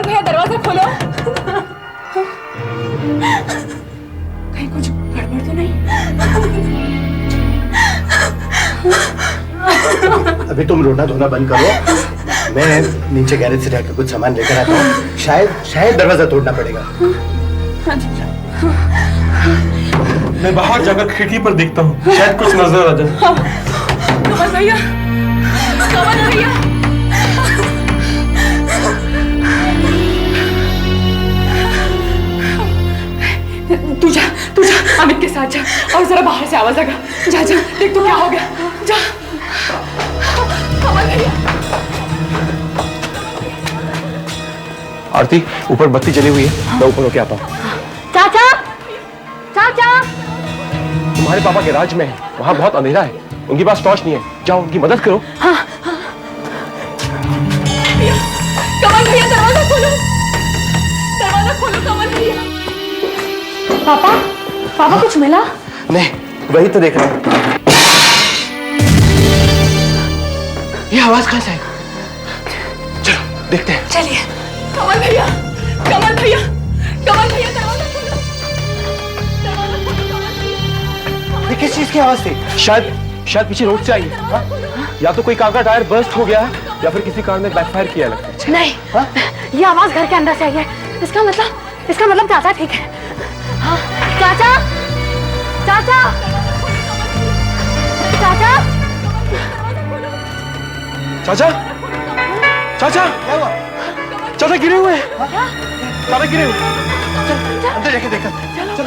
भैया दरवाजा खोलो। कहीं कुछ गड़बड़ तो नहीं? अभी तुम रोना धोना बंद करो, मैं नीचे गैरेज से जाकर कुछ सामान लेकर आता हूँ। शायद दरवाजा तोड़ना पड़ेगा। मैं बाहर जाकर खिड़की पर देखता हूँ, शायद कुछ नजर आ जाए। कमल भैया, कमल भैया। तू जा अमित के साथ जा और जरा बाहर से आवाज लगा। जा देख तो क्या हो गया। जा कमल भैया। आरती, ऊपर बत्ती जली हुई है, मैं ऊपर होके आता हूँ। चाचा, चाचा, तुम्हारे पापा के राज में है, वहाँ बहुत अंधेरा है, उनके पास टॉर्च नहीं है, जाओ उनकी मदद करो। हाँ। कमल भैया दरवाजा खोलो, दरवाजा खोलो कमल भैया। पापा, पापा कुछ मिला? नहीं, वही तो देख रहा हूँ। ये आवाज कहाँ से आई? चलो देखते हैं। चलिए। कमल भैया, कमल भैया, कमल भैया दरवाजा खोलो, दरवाजा खोलो कमल भैया। ये किस चीज की आवाज थी? शायद पीछे रोड से आई है। या तो कोई कार का टायर बर्स्ट हो गया है या फिर किसी कार ने बैकफायर किया लगता है। नहीं, ये आवाज घर के अंदर से आई है। इसका मतलब चाचा ठीक है। हाँ, चाचा, चाचा, चाचा, चाचा, चाचा, चाचा गिरे हुए हैं। चाचा गिरे हुए। अंदर जाके देखा। चलो।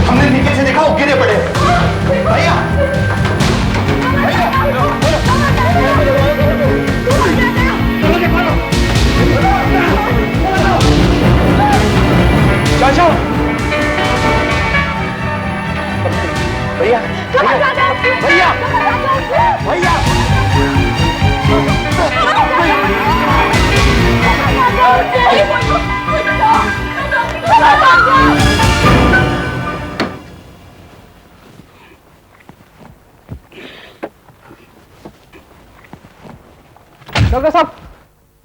हमने नीचे से देखा, वो गिरे पड़े। भैया, चाचा, भैया, भैया, भैया, डॉक्टर साहब,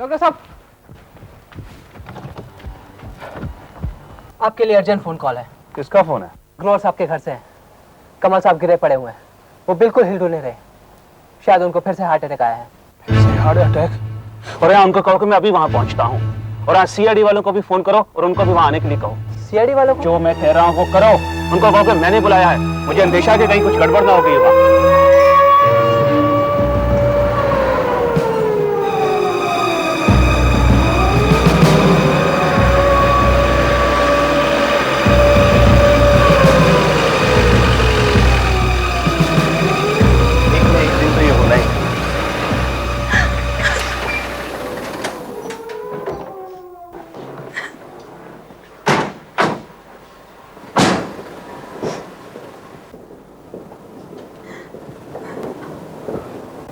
डॉक्टर साहब, आपके लिए अर्जेंट फोन कॉल है। किसका फोन है? ग्रोवर साहब के घर से है। कमल साहब गिरे पड़े हुए हैं, वो बिल्कुल हिल डुल नहीं रहे। शायद उनको फिर से हार्ट अटैक आया है। Heart attack? और यहाँ उनको कहो कि मैं अभी वहाँ पहुँचता हूँ। और यहाँ सीआईडी वालों को भी फोन करो और उनको भी वहाँ आने के लिए कहो। सीआईडी वालों को? जो मैं कह रहा हूँ वो करो। उनको कहो कि मैंने बुलाया है, मुझे अंदेशा है कि कहीं कुछ गड़बड़ ना हो गई वहाँ।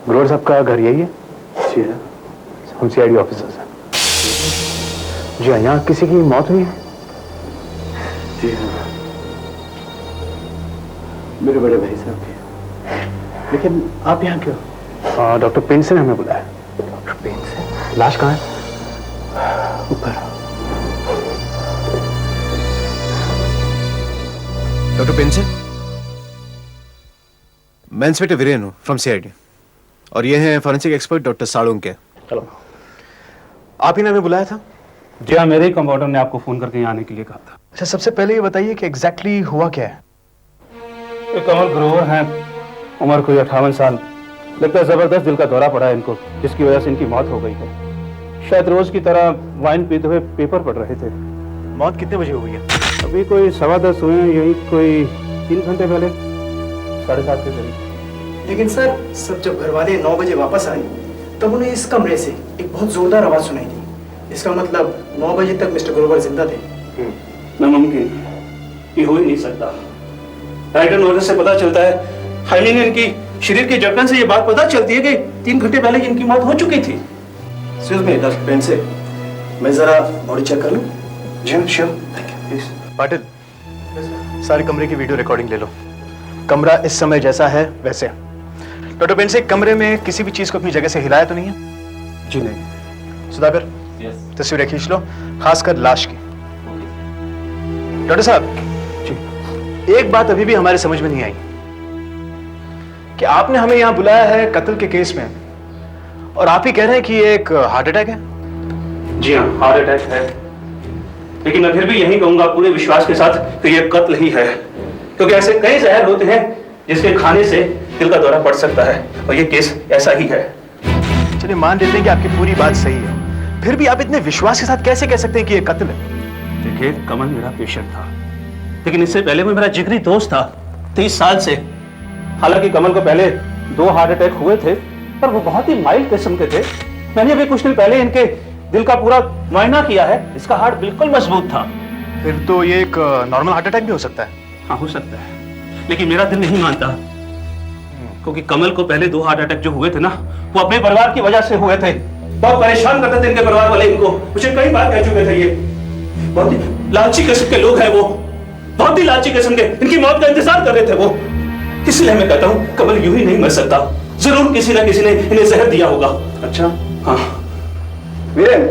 ग्रोवर साहब का घर यही है? जी है। हम सीआईडी ऑफिसर्स हैं। जी हाँ, यहाँ किसी की मौत हुई है? जी हाँ, मेरे बड़े भाई साहब की। लेकिन आप यहाँ क्यों? डॉक्टर पेंस ने हमें बुलाया। Doctor Pence? लाश कहाँ है? ऊपर। डॉक्टर पेंस, मैं इंस्पेक्टर वीरेन हूँ फ्रॉम सीआईडी और ये हैं forensic expert doctor Salunkhe. Hello. आप ही ने हमें बुलाया था? जी हाँ, मेरे ही कंपाउंडर ने आपको फोन करके यहाँ आने के लिए कहा था। अच्छा, सबसे पहले ये बताइए कि एग्जैक्टली हुआ क्या है? ये कमल ग्रोवर हैं, उम्र कोई 58 साल। लगता है जबरदस्त दिल का दौरा पड़ा है इनको, जिसकी वजह से इनकी मौत हो गई है। शायद रोज की तरह वाइन पीते हुए पेपर पढ़ रहे थे। मौत कितने बजे हुई है? अभी कोई 10:15 हुए हैं, यही कोई 3 घंटे पहले, 7:30 के करीब। लेकिन सर, सब जब घर वाले 9 बजे वापस आए तब उन्हें इस कमरे से एक बहुत जोरदार आवाज सुनाई दी। इसका मतलब 9 बजे तक मिस्टर ग्रोवर जिंदा थे। नामुमकिन, ये हो ही नहीं सकता। राइटर नोटिस से पता चलता है, हाइलिंग इनकी शरीर के जकड़न से ये बात पता चलती है कि 3 घंटे पहले इनकी मौत हो चुकी थी। एक्सक्यूज मी डॉक्टर पेंसे, मैं जरा बॉडी चेक कर लूं? जी sure, thank you. Please Patil, सारे कमरे की वीडियो रिकॉर्डिंग ले लो। कमरा इस समय जैसा है वैसे। डॉक्टर पेंसे, कमरे में किसी भी चीज को अपनी जगह से हिलाया तो नहीं है? जी नहीं। सुधाकर, तस्वीरें खींच लो, खासकर लाश की। डॉक्टर साहब जी, एक बात अभी भी हमारे समझ में नहीं आई कि आपने हमें यहां बुलाया है कत्ल के केस में, और आप ही कह रहे हैं कि ये एक हार्ट अटैक है। जी हाँ, हार्ट अटैक है, लेकिन मैं फिर भी यही कहूंगा पूरे विश्वास के साथ कि यह कत्ल ही है, क्योंकि ऐसे कई जहर होते हैं जिसके खाने से दिल का दौरा पड़ सकता है, और ये केस ऐसा ही है। चलिए मान लेते हैं कि आपकी पूरी बात सही है, फिर भी आप इतने विश्वास के साथ कैसे कह सकते हैं कि ये कत्ल है? देखिए, कमल मेरा पेशेंट था, लेकिन इससे पहले वो मेरा जिगरी दोस्त था 30 साल से। हालांकि कमल को पहले 2 हार्ट अटैक हुए थे, पर वो बहुत ही माइल्ड किस्म के थे। मैंने अभी कुछ दिन पहले इनके दिल का पूरा मुआयना किया है, इसका हार्ट बिल्कुल मजबूत था। फिर तो ये एक नॉर्मल हार्ट अटैक भी हो सकता है। हाँ, हो सकता है, लेकिन मेरा दिल नहीं मानता, क्योंकि कमल को पहले 2 हार्ट अटैक जो हुए थे ना, वो अपने परिवार की वजह से हुए थे। बहुत परेशान करते थे इनके परिवार वाले इनको, मुझे कई बार कह चुके थे। ये बहुत ही लालची किस्म के लोग हैं, वो बहुत ही लालची किस्म के, इनकी मौत का इंतजार कर रहे थे वो। इसलिए मैं कहता हूँ कमल यूं ही नहीं मर सकता, जरूर किसी ना किसी ने इन्हें जहर दिया होगा। अच्छा, हाँ वीरेन,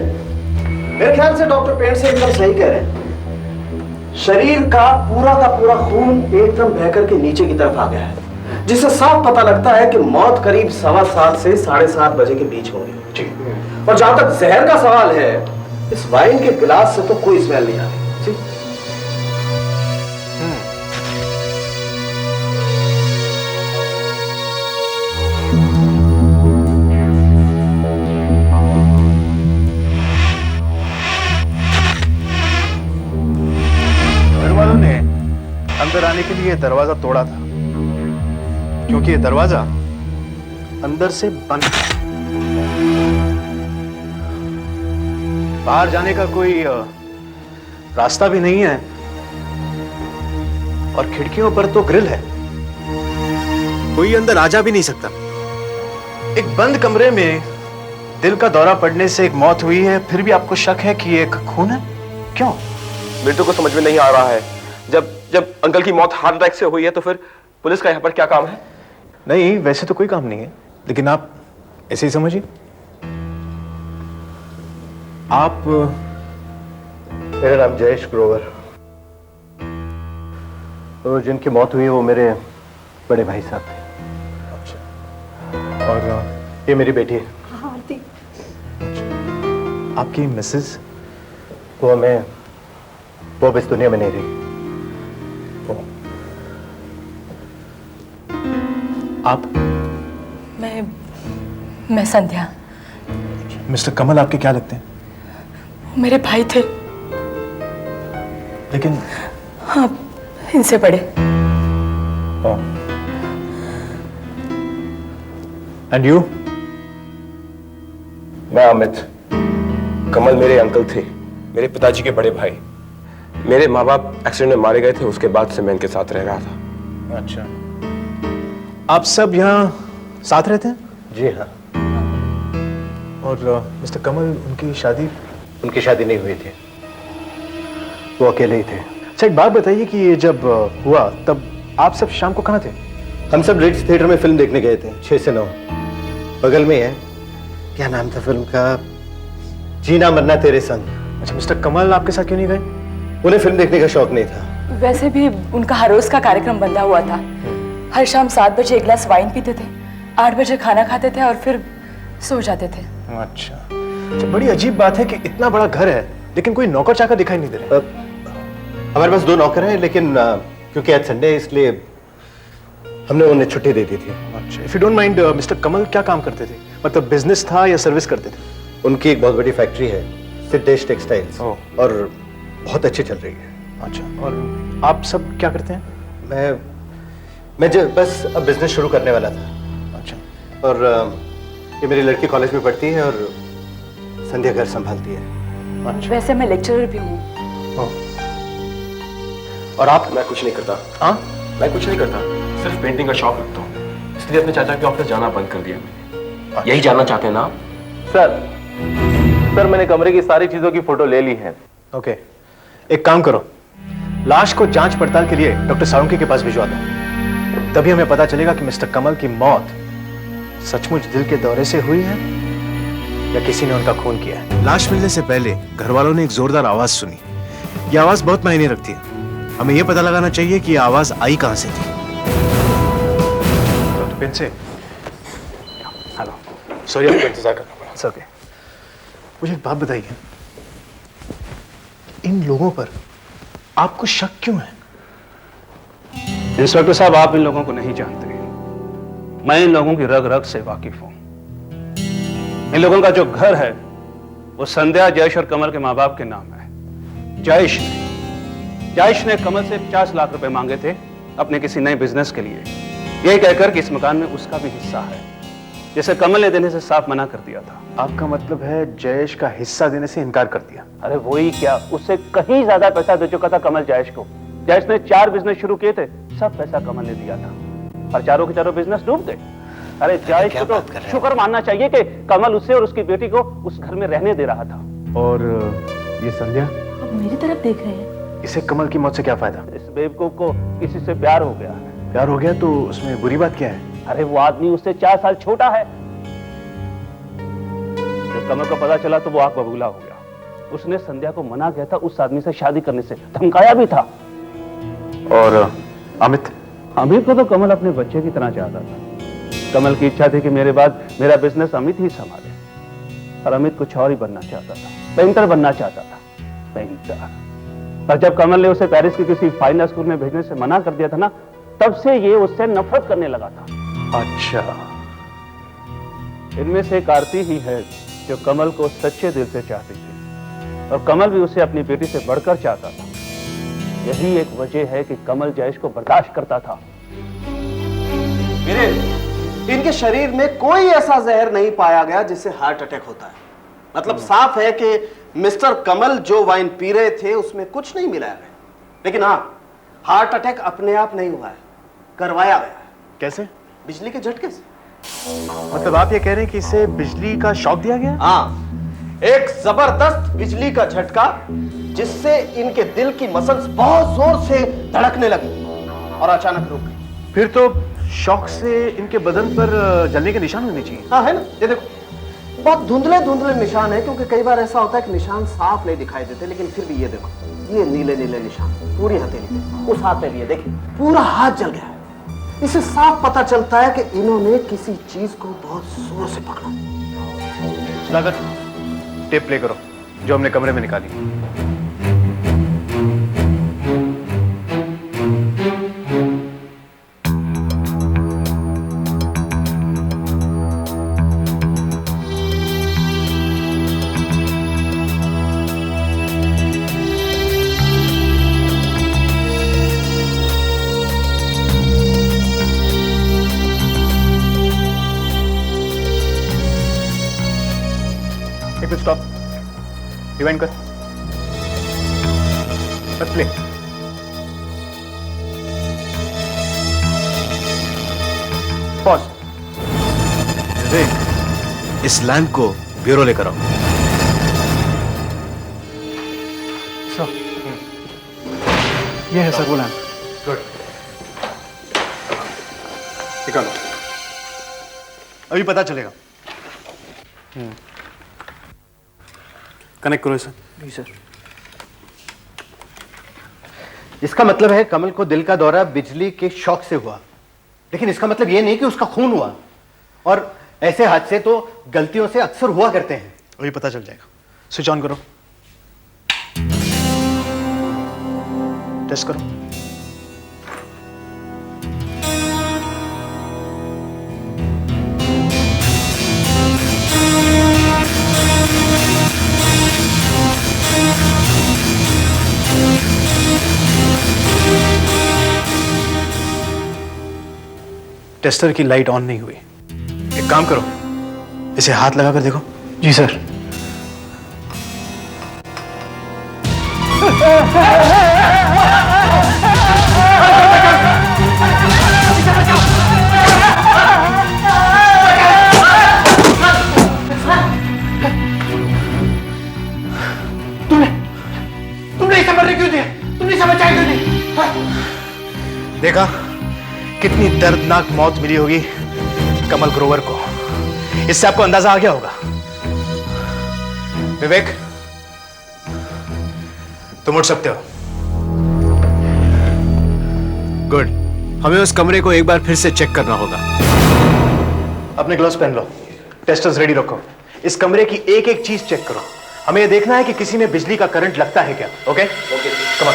मेरे ख्याल से डॉक्टर पेंट से एकदम सही कह रहे हैं। शरीर का पूरा खून एकदम बहकर के नीचे की तरफ आ गया है, जिससे साफ पता लगता है कि मौत करीब 7:15 से 7:30 बजे के बीच होगी। और जहां तक जहर का सवाल है, इस वाइन के गिलास से तो कोई स्मेल नहीं आ रही। घर वालों ने अंदर आने के लिए दरवाजा तोड़ा था, क्योंकि ये दरवाजा अंदर से बंद था। बाहर जाने का कोई रास्ता भी नहीं है, और खिड़कियों पर तो ग्रिल है, कोई अंदर आ जा भी नहीं सकता। एक बंद कमरे में दिल का दौरा पड़ने से एक मौत हुई है, फिर भी आपको शक है कि एक खून है? क्यों? मेरे तो कुछ समझ में नहीं आ रहा है। जब अंकल की मौत हार्ट अटैक से हुई है, तो फिर पुलिस का यहाँ पर क्या काम है? नहीं, वैसे तो कोई काम नहीं है, लेकिन आप ऐसे ही समझिए। आप, मेरा नाम जयेश ग्रोवर, तो जिनकी मौत हुई है वो मेरे बड़े भाई साहब थे। और ये मेरी बेटी है। आपकी मिसेस? वो अब इस दुनिया में नहीं रही। आप? मैं संध्या। मिस्टर कमल आपके क्या लगते हैं? मेरे भाई थे। लेकिन हाँ, इनसे बड़े। And you? मैं अमित। कमल मेरे अंकल थे, मेरे पिताजी के बड़े भाई। मेरे माँ बाप एक्सीडेंट में मारे गए थे, उसके बाद से मैं इनके साथ रह रहा था। अच्छा, आप सब यहाँ साथ रहते हैं? जी हाँ। और मिस्टर कमल, उनकी शादी? उनकी शादी नहीं हुई थी, वो अकेले ही थे। अच्छा, एक बात बताइए कि ये जब हुआ तब आप सब शाम को कहाँ थे? हम सब रिट्स थिएटर में फिल्म देखने गए थे, 6 से 9, बगल में है। क्या नाम था फिल्म का? जीना मरना तेरे संग। अच्छा, मिस्टर कमल आपके साथ क्यों नहीं गए? उन्हें फिल्म देखने का शौक नहीं था। वैसे भी उनका हर रोज का कार्यक्रम बंधा हुआ था। हर शाम 7 बजे 1 गिलास वाइन पीते थे, 8 बजे खाना खाते थे और फिर सो जाते थे। अच्छा, बड़ी अजीब बात है कि इतना बड़ा घर है, लेकिन कोई नौकर चाकर दिखाई नहीं दे रहे। हमारे पास 2 नौकर हैं, लेकिन क्योंकि आज संडे है इसलिए हमने उन्हें छुट्टी दे दी थी। अच्छा, if you don't mind, mister Kamal क्या काम करते थे? मतलब बिजनेस था या सर्विस करते थे? उनकी एक बहुत बड़ी फैक्ट्री है, सिद्धेश टेक्सटाइल्स, और बहुत अच्छी चल रही है। अच्छा, और आप सब क्या करते हैं? मैं बस अब बिजनेस शुरू करने वाला था। अच्छा, और ये मेरी लड़की कॉलेज में पढ़ती है और संध्या घर संभालती है। अच्छा। वैसे मैं लेक्चरर भी हूँ। और आप? मैं कुछ नहीं करता। हाँ? मैं कुछ नहीं करता, सिर्फ पेंटिंग का शौक रखता हूँ, इसलिए अपने चाचा के ऑफिस जाना बंद कर दिया मैंने। यही जानना चाहते हैं ना आप? सर मैंने कमरे की सारी चीजों की फोटो ले ली है। ओके, एक काम करो, लाश को जांच पड़ताल के लिए डॉक्टर साळुंखे के पास भिजवा दो। तभी हमें पता चलेगा कि मिस्टर कमल की मौत सचमुच दिल के दौरे से हुई है या किसी ने उनका खून किया है। लाश मिलने से पहले घर वालों ने एक जोरदार आवाज सुनी। ये आवाज बहुत मायने रखती है। हमें यह पता लगाना चाहिए कि यह आवाज आई कहां से थी। डॉक्टर पेंसे, हेलो, सॉरी आपको इंतजार करना पड़ा। It's okay. मुझे एक बात बताइए, इन लोगों पर आपको शक क्यों है? इंस्पेक्टर साहब, आप इन लोगों को नहीं जानते। मैं इन लोगों की रग रग से वाकिफ हूं। इन लोगों का जो घर है वो संध्या, जयेश और कमल के माँ बाप के नाम है। जयेश ने कमल से 50 लाख रुपए मांगे थे अपने किसी नए बिजनेस के लिए, यह कहकर कि इस मकान में उसका भी हिस्सा है, जिसे कमल ने देने से साफ मना कर दिया था। आपका मतलब है जयेश का हिस्सा देने से इनकार कर दिया? अरे वही क्या, उससे कहीं ज्यादा पैसा दे चुका था कमल जयेश को। जयेश ने 4 बिजनेस शुरू किए थे, सब पैसा कमल ने दिया था और चारों के चारों बिजनेस डूब गए। अरे जयेश को तो शुक्र मानना चाहिए कि कमल उसे और उसकी बेटी को उस घर में रहने दे रहा था। और ये संध्या, आप मेरी तरफ देख रहे हैं? इसे कमल की मौत से क्या फायदा? इस बेवकूफ को किसी से प्यार हो गया है। प्यार हो गया तो उसमें बुरी बात क्या है? अरे वो आदमी उससे 4 साल छोटा है। जब कमल को पता चला तो वो आग बबूला हो गया। उसने संध्या को मना किया था उस आदमी से शादी करने से, धमकाया भी था। और अमित को तो कमल अपने बच्चे की तरह चाहता था। कमल की इच्छा थी कि मेरे बाद मेरा बिजनेस अमित ही संभाले, और अमित कुछ और ही बनना चाहता था, पेंटर बनना चाहता था, पेंटर। पर जब कमल ने उसे पेरिस के किसी फाइन स्कूल में भेजने से मना कर दिया था ना, तब से ये उससे नफरत करने लगा था। अच्छा, इनमें से एक आरती ही है जो कमल को सच्चे दिल से चाहती थी, और कमल भी उसे अपनी बेटी से बढ़कर चाहता था। यही एक वजह है कि कमल जयेश को बर्दाश्त करता था। इनके शरीर में कोई ऐसा जहर नहीं पाया गया जिससे हार्ट अटैक होता है। मतलब साफ है कि मिस्टर कमल जो वाइन पी रहे थे उसमें कुछ नहीं मिलाया गया। लेकिन हाँ, हार्ट अटैक अपने आप नहीं हुआ है, करवाया गया है। कैसे? बिजली के झटके से। मतलब आप ये कह रहे हैं कि इसे बिजली का शॉक दिया गया? हाँ, एक जबरदस्त बिजली का झटका जिससे इनके दिल की मसल्स बहुत जोर से धड़कने लगी और अचानक रुक गई। फिर तो शॉक से इनके बदन पर जलने के निशान होने चाहिए। हाँ है ना, ये देखो बहुत धुंधले धुंधले निशान है, क्योंकि कई बार ऐसा होता है कि निशान साफ नहीं दिखाई देते, लेकिन फिर भी ये देखो, ये नीले नीले निशान पूरी हथेली पे, उस हाथ पे भी है, देखिए पूरा हाथ जल गया है। इससे साफ पता चलता है कि इन्होंने किसी चीज को बहुत जोर से पकड़ा। सुधाकर, टेप प्ले करो जो हमने कमरे में निकाली। स्टॉप, रिवाइंड कर, बस प्ले। पॉज। इस लैंप को ब्यूरो लेकर आओ। सर, ये है सर वो लैंप। गुड, निकालो, अभी पता चलेगा। कनेक्ट करो इसे। जी सर। इसका मतलब है कमल को दिल का दौरा बिजली के शॉक से हुआ, लेकिन इसका मतलब यह नहीं कि उसका खून हुआ। और ऐसे हादसे तो गलतियों से अक्सर हुआ करते हैं। अभी पता चल जाएगा। स्विच ऑन करो, टेस्ट करो। टेस्टर की लाइट ऑन नहीं हुई। एक काम करो, इसे हाथ लगा कर देखो। जी सर। तुमने इसे मरने क्यों दिया? तुमने इसे बचाया क्यों नहीं? देखा, कितनी दर्दनाक मौत मिली होगी कमल ग्रोवर को, इससे आपको अंदाजा आ गया होगा। विवेक, तुम उठ सकते हो। गुड। हमें उस कमरे को एक बार फिर से चेक करना होगा। अपने ग्लव्स पहन लो, टेस्टर्स रेडी रखो। इस कमरे की एक एक चीज चेक करो। हमें यह देखना है कि किसी में बिजली का करंट लगता है क्या। Okay okay, come on.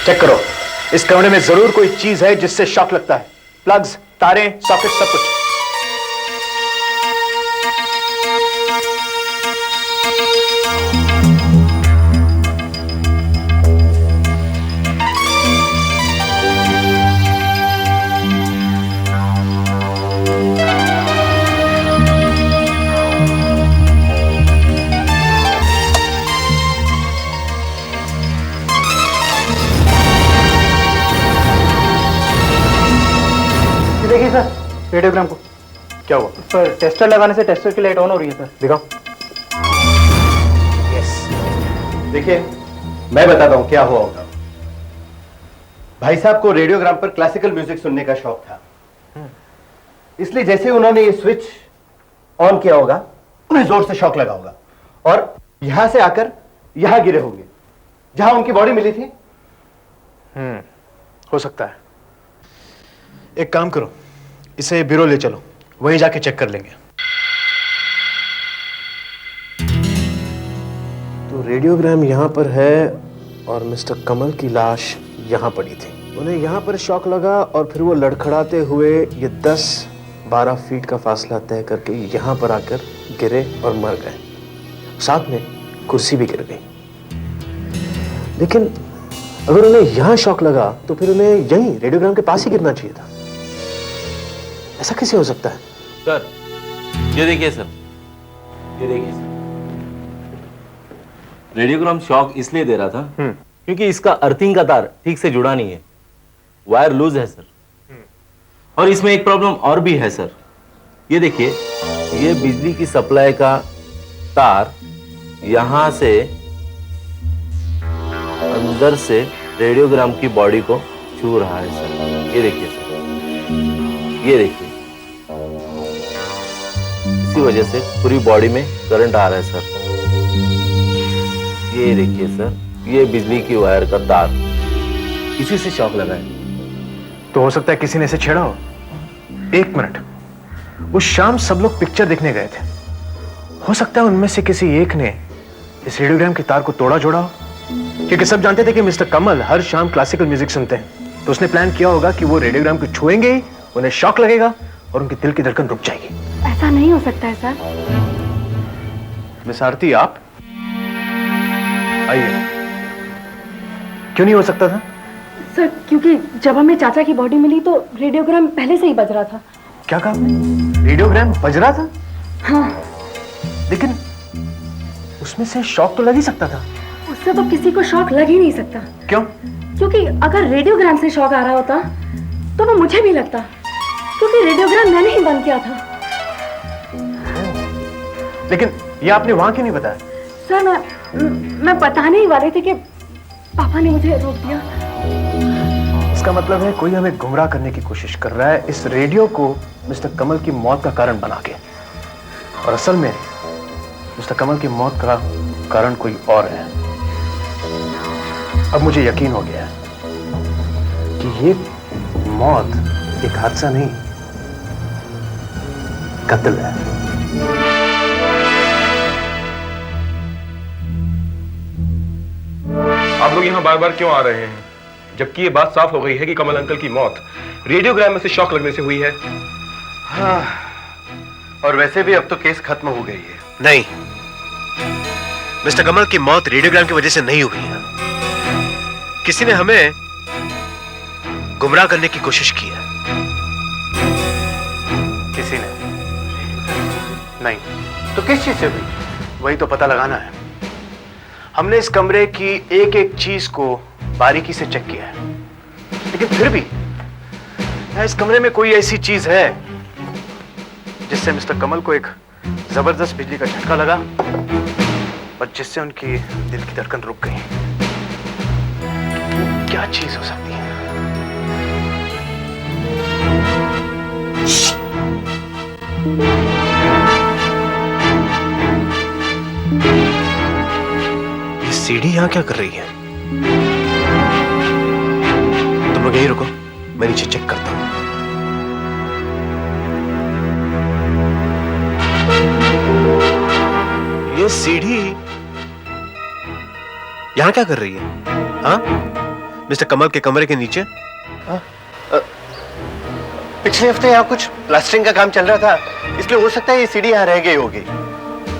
Check करो, इस कमरे में जरूर कोई चीज है जिससे शॉक लगता है। प्लग्स, तारे, सॉकेट, सब कुछ। देखिए सर, रेडियोग्राम को। क्या हुआ? पर टेस्टर लगाने से टेस्टर की लाइट ऑन हो रही है सर। दिखाओ। यस, देखिए मैं बताता हूं क्या हुआ होगा। भाई साहब को रेडियोग्राम पर क्लासिकल म्यूजिक सुनने का शौक था, इसलिए जैसे उन्होंने ये स्विच ऑन किया होगा, उन्हें जोर से शॉक लगा होगा और यहां से आकर यहां गिरे होंगे जहां उनकी बॉडी मिली थी। हो सकता है। एक काम करो, इसे ब्यूरो ले चलो, वहीं जाके चेक कर लेंगे। तो रेडियोग्राम यहां पर है और मिस्टर कमल की लाश यहां पड़ी थी। उन्हें यहां पर शॉक लगा और फिर वो लड़खड़ाते हुए ये 10-12 फीट का फासला तय करके यहां पर आकर गिरे और मर गए। साथ में कुर्सी भी गिर गई। लेकिन अगर उन्हें यहां शॉक लगा तो फिर उन्हें यहीं रेडियोग्राम के पास ही गिरना चाहिए था। ऐसा कैसे हो सकता है? सर ये देखिए सर, ये देखिए सर, रेडियोग्राम शॉक इसलिए दे रहा था क्योंकि इसका अर्थिंग का तार ठीक से जुड़ा नहीं है, वायर लूज है सर। और इसमें एक प्रॉब्लम और भी है सर, ये देखिए, ये बिजली की सप्लाई का तार यहां से अंदर से रेडियोग्राम की बॉडी को छू रहा है सर। ये देखिए सर, ये देखिए, इसी वजह से पूरी बॉडी में करंट आ रहा है सर। ये देखिए सर, ये बिजली की वायर का तार, इसी से शॉक लगा है। तो हो सकता है किसी ने इसे छेड़ा हो। एक मिनट, उस शाम सब लोग पिक्चर देखने गए थे, हो सकता है उनमें से किसी एक ने इस रेडियोग्राम के तार को तोड़ा जोड़ा हो, क्योंकि सब जानते थे कि मिस्टर कमल हर शाम क्लासिकल म्यूजिक सुनते हैं। तो उसने प्लान किया होगा कि वो रेडियोग्राम को छुएंगे ही, उन्हें शॉक लगेगा और उनके दिल की धड़कन रुक जाएगी। ऐसा नहीं हो सकता है सर। मिस आरती, आप आइए। क्यों नहीं हो सकता था? सर क्योंकि जब हमें चाचा की बॉडी मिली तो रेडियोग्राम पहले से ही बज रहा था। क्या कहा आपने? रेडियोग्राम बज रहा था? हाँ। लेकिन उसमें से शॉक तो लग ही सकता था। उससे तो किसी को शॉक लग ही नहीं सकता। क्यों? क्योंकि अगर रेडियोग्राम से शॉक आ रहा होता तो वो मुझे भी लगता, क्योंकि रेडियोग्राम मैंने ही बंद किया था। लेकिन ये आपने वहां क्यों नहीं बताया? सर मैं बताने ही वाले थे कि पापा ने मुझे रोक दिया। इसका मतलब है कोई हमें गुमराह करने की कोशिश कर रहा है, इस रेडियो को मिस्टर कमल की मौत का कारण बना के। और असल में मिस्टर कमल की मौत का कारण कोई और है। अब मुझे यकीन हो गया है कि ये मौत एक हादसा नहीं, कत्ल है। आप लोग यहाँ बार बार क्यों आ रहे हैं, जबकि ये बात साफ हो गई है कि कमल अंकल की मौत रेडियोग्राम में से शॉक लगने से हुई है। हाँ, और वैसे भी अब तो केस खत्म हो गई है। नहीं, मिस्टर कमल की मौत रेडियोग्राम की वजह से नहीं हुई है। किसी ने हमें गुमराह करने की कोशिश की है। किसी ने नहीं तो किस चीज से हुई, वही तो पता लगाना है। हमने इस कमरे की एक एक चीज को बारीकी से चेक किया है, लेकिन फिर भी यहाँ इस कमरे में कोई ऐसी चीज है जिससे मिस्टर कमल को एक जबरदस्त बिजली का झटका लगा और जिससे उनकी दिल की धड़कन रुक गई। वो क्या चीज हो सकती है? ये सीढ़ी यहां क्या कर रही है? तुम लोग यहीं रुको, मैं नीचे चेक करता हूं। ये सीढ़ी यहां क्या कर रही है? हाँ, मिस्टर कमल के कमरे के नीचे? पिछले हफ्ते यहाँ कुछ प्लास्टरिंग का काम चल रहा था, इसलिए हो सकता है ये सीढ़ी यहाँ रह गई होगी।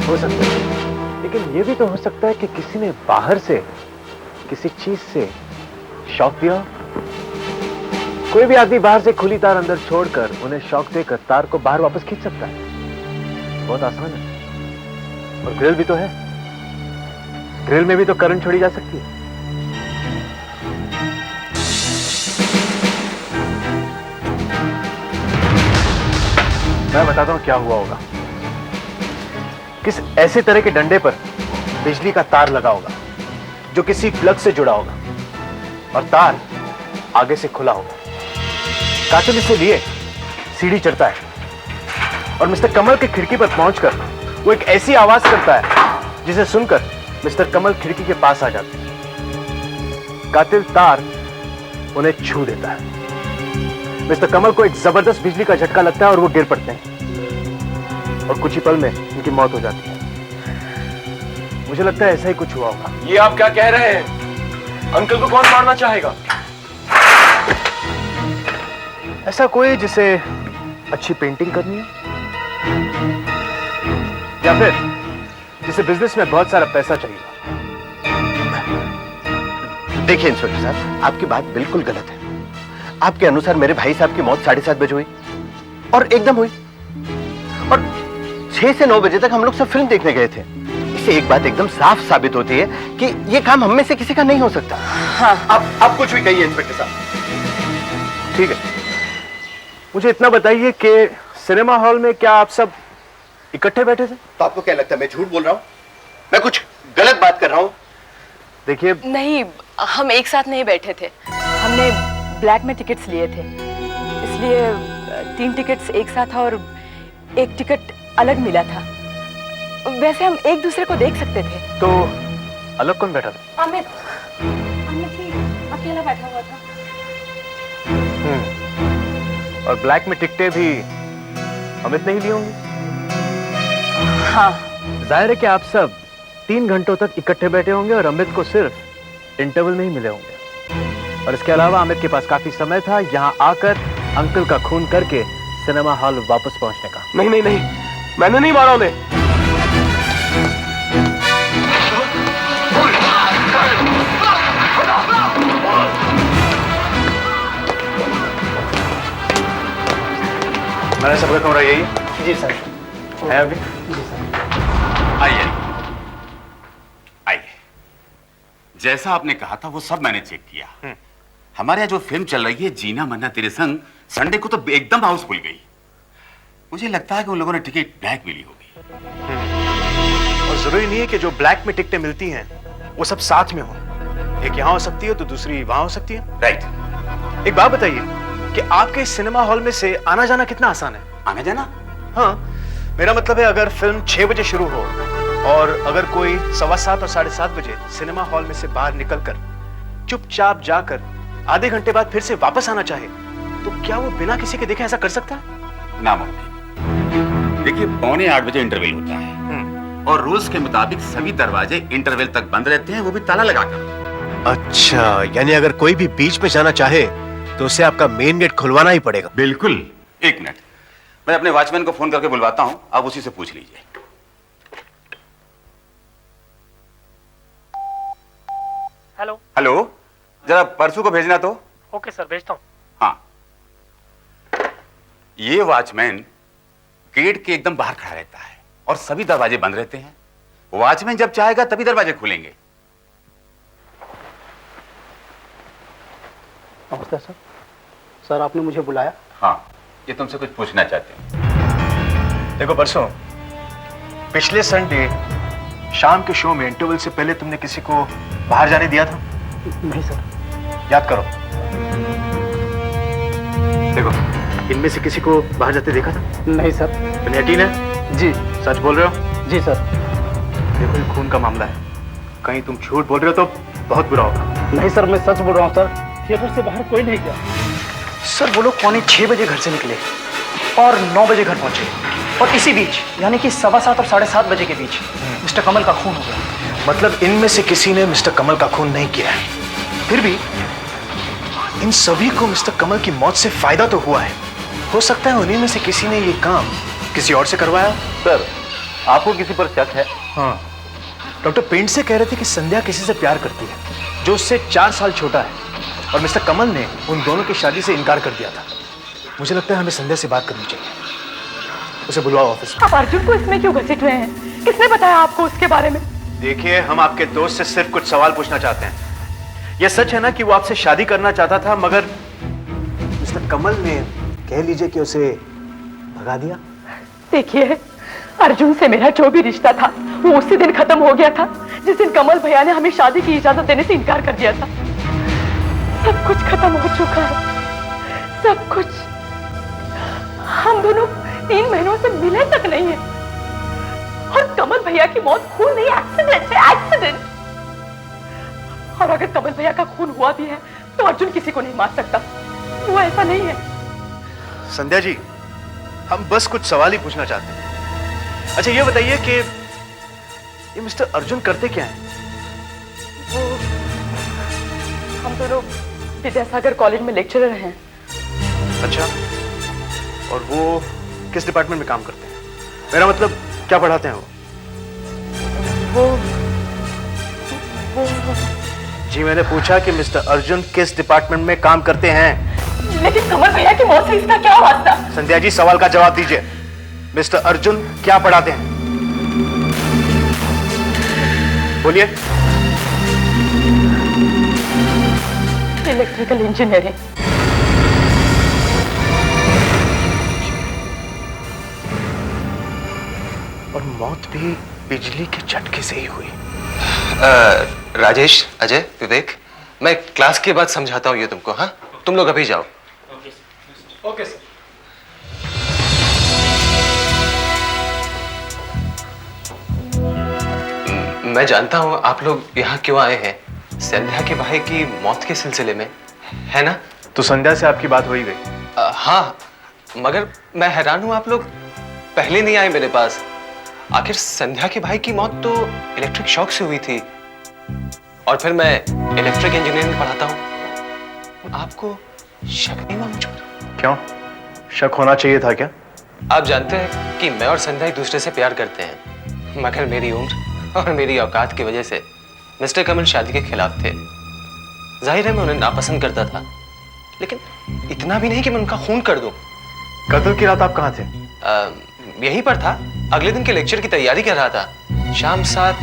हो सकता है, लेकिन ये भी तो हो सकता है कि किसी ने बाहर से किसी चीज से शॉक दिया। कोई भी आदमी बाहर से खुली तार अंदर छोड़कर उन्हें शॉक देकर तार को बाहर वापस खींच सकता है। बहुत आसान है। और ग्रिल भी तो है, ग्रिल में भी तो करंट छोड़ी जा सकती है। मैं बताता हूं क्या हुआ होगा। किस ऐसे तरह के डंडे पर बिजली का तार लगा होगा जो किसी प्लग से जुड़ा होगा और तार आगे से खुला होगा। कातिल इसे लिए सीढ़ी चढ़ता है और मिस्टर कमल के खिड़की पर पहुंचकर वो एक ऐसी आवाज करता है जिसे सुनकर मिस्टर कमल खिड़की के पास आ जाते हैं। कातिल तार उन्हें छू देता है। मिस्टर कमल को एक जबरदस्त बिजली का झटका लगता है और वो गिर पड़ते हैं और कुछ ही पल में उनकी मौत हो जाती है। मुझे लगता है ऐसा ही कुछ हुआ होगा। ये आप क्या कह रहे हैं? अंकल को कौन मारना चाहेगा? ऐसा कोई जिसे अच्छी पेंटिंग करनी है या फिर जिसे बिजनेस में बहुत सारा पैसा चाहिए। देखिए इंस्पेक्टर साहब, आपकी बात बिल्कुल गलत है। आपके अनुसार मेरे भाई साहब की मौत 7:30 बजे हुई और एकदम हुई, और 6 से 9 बजे तक हम लोग सब फिल्म देखने गए थे। इससे एक बात एकदम साफ साबित होती है कि ये काम हम में से किसी का नहीं हो सकता। हाँ। आप कुछ भी कहिए इंस्पेक्टर साहब। ठीक है, मुझे इतना बताइए कि सिनेमा हॉल में क्या आप सब इकट्ठे बैठे थे? तो आपको क्या लगता है मैं झूठ बोल रहा हूँ? मैं कुछ गलत बात कर रहा हूँ? देखिए, नहीं, हम एक साथ नहीं बैठे थे। हमने ब्लैक में टिकट्स लिए थे, इसलिए 3 टिकट्स एक साथ और 1 टिकट अलग मिला था। वैसे हम एक दूसरे को देख सकते थे। तो अलग कौन बैठा था? अमित ही अकेला बैठा हुआ था। और ब्लैक में टिकटें भी अमित नहीं ली होंगी? हाँ। जाहिर है कि आप सब 3 घंटों तक इकट्ठे बैठे होंगे और अमित को सिर्फ इंटरवल में ही मिले होंगे। और इसके अलावा अमित के पास काफी समय था यहाँ आकर अंकल का खून करके सिनेमा हॉल वापस पहुंचने का। नहीं नहीं नहीं, मैंने नहीं मारा उन्हें। मैंने सबका कमरा यही है? जी सर। है अभी? जी सर। आइए आइए, जैसा आपने कहा था वो सब मैंने चेक किया। हमारे यहाँ जो फिल्म चल रही है जीना मन्ना तेरे संग, संडे को तो एकदम हाउसफुल गई। मुझे लगता है कि उन लोगों ने टिकट ब्लैक मिली होगी। और जरूरी नहीं है कि जो ब्लैक में टिकटें मिलती हैं वो सब साथ में हो। एक यहाँ हो सकती है तो दूसरी वहां हो सकती है। राइट। एक बात बताइए कि आपके इस सिनेमा हॉल में से आना जाना कितना आसान है? आना जाना? हाँ, मेरा मतलब है अगर फिल्म 6 बजे शुरू हो और अगर कोई 7:15 और 7:30 बजे सिनेमा हॉल में से बाहर निकलकर चुपचाप जाकर आधे घंटे बाद फिर से वापस आना चाहे तो क्या वो बिना किसी के देखे ऐसा कर सकता है? नामुमकिन। देखिए 7:45 बजे इंटरवल होता है और रूल्स के मुताबिक सभी दरवाजे इंटरवल तक बंद रहते हैं, वो भी ताला लगाकर। अच्छा, यानी अगर कोई भी बीच में जाना चाहे तो उसे आपका मेन गेट खुलवाना ही पड़ेगा। बिल्कुल। 1 मिनट, मैं अपने वॉचमैन को फोन करके बुलवाता हूं, आप उसी से पूछ लीजिए। हेलो। हेलो, जरा परसों को भेजना तो। ओके सर, भेजता हूँ। हाँ, ये वॉचमैन गेट के एकदम बाहर खड़ा रहता है और सभी दरवाजे बंद रहते हैं। वॉचमैन जब चाहेगा तभी दरवाजे खुलेंगे। नमस्ते सर। सर आपने मुझे बुलाया? हाँ, ये तुमसे कुछ पूछना चाहते हैं। देखो परसों पिछले संडे शाम के शो में इंटरवल से पहले तुमने किसी को बाहर जाने दिया था? नहीं सर। याद करो। देखो, इनमें से किसी को बाहर जाते देखा था? नहीं सर। तुम्हें यकीन है? जी। सच बोल रहे हो? जी सर। देखो ये खून का मामला है, कहीं तुम झूठ बोल रहे हो तो बहुत बुरा होगा। नहीं सर, मैं सच बोल रहा हूँ सर। थिएटर से बाहर कोई नहीं गया। सर वो लोग 6:15 बजे घर से निकले और 9 बजे घर पहुंचे, और इसी बीच यानी कि 7:15 और 7:30 बजे के बीच मिस्टर कमल का खून हो गया। मतलब इनमें से किसी ने मिस्टर कमल का खून नहीं किया है। फिर भी इन सभी को मिस्टर कमल की मौत से फायदा तो हुआ है। हो सकता है उन्हीं में से किसी ने ये काम किसी और से करवाया। सर, आपको किसी पर शक है? हाँ, डॉक्टर पेंट से कह रहे थे कि संध्या किसी से प्यार करती है जो उससे 4 साल छोटा है, और मिस्टर कमल ने उन दोनों की शादी से इनकार कर दिया था। मुझे लगता है हमें संध्या से बात करनी चाहिए। उसे बुलवाओ ऑफिस में। आप अर्जुन को इसमें क्यों घसीट रहे हैं? किसने बताया आपको उसके बारे में? देखिए, हम आपके दोस्त से सिर्फ कुछ सवाल पूछना चाहते हैं। यह सच है ना कि वो आपसे शादी करना चाहता था, मगर मिस्टर कमल ने कह लीजिए कि उसे भगा दिया? देखिए, अर्जुन से मेरा जो भी रिश्ता था वो उसी दिन खत्म हो गया था जिस दिन कमल भैया ने हमें शादी की इजाजत देने से इनकार कर दिया था। सब कुछ खत्म हो चुका है, सब कुछ। हम दोनों 3 महीनों से मिले तक नहीं है, और कमल भैया की मौत खून नहीं, एक्सीडेंट है, एक्सीडेंट। और अगर कमल भैया का खून हुआ भी है तो अर्जुन किसी को नहीं मार सकता, वो ऐसा नहीं है। संध्या जी, हम बस कुछ सवाल ही पूछना चाहते हैं। अच्छा ये बताइए कि ये मिस्टर अर्जुन करते क्या हैं? वो हम दोनों विद्यासागर कॉलेज में लेक्चरर हैं। अच्छा, और वो किस डिपार्टमेंट में काम करते हैं? मेरा मतलब क्या पढ़ाते हैं वो? जी मैंने पूछा कि मिस्टर अर्जुन किस डिपार्टमेंट में काम करते हैं। लेकिन कमल भैया की मौत से इसका क्या वास्ता? संध्या जी, सवाल का जवाब दीजिए। मिस्टर अर्जुन क्या पढ़ाते हैं? बोलिए। Electrical engineering. और मौत भी बिजली के झटके से ही हुई। राजेश, अजय, विवेक, मैं क्लास के बाद समझाता हूँ ये तुमको। हाँ, तुम लोग अभी जाओ। Okay sir. मैं जानता हूँ आप लोग यहाँ क्यों आए हैं, संध्या के भाई की मौत के सिलसिले में, है ना? तो संध्या से आपकी बात हो ही गई? हाँ, मगर मैं हैरान हूँ आप लोग पहले नहीं आए मेरे पास। आखिर संध्या के भाई की मौत तो इलेक्ट्रिक शॉक से हुई थी, और फिर मैं इलेक्ट्रिक इंजीनियरिंग पढ़ाता हूँ। आपको शक नहीं हुआ मुझ पर? क्यों, शक होना चाहिए था क्या? आप जानते हैं कि मैं और संध्या एक दूसरे से प्यार करते हैं, मगर मेरी उम्र और मेरी औकात की वजह से मिस्टर कमल शादी के खिलाफ थे। जाहिर है मैं उन्हें नापसंद करता था, लेकिन इतना भी नहीं कि मैं उनका खून कर दूं। कत्ल की रात आप कहाँ थे? यहीं पर था, अगले दिन के लेक्चर की तैयारी कर रहा था, शाम 7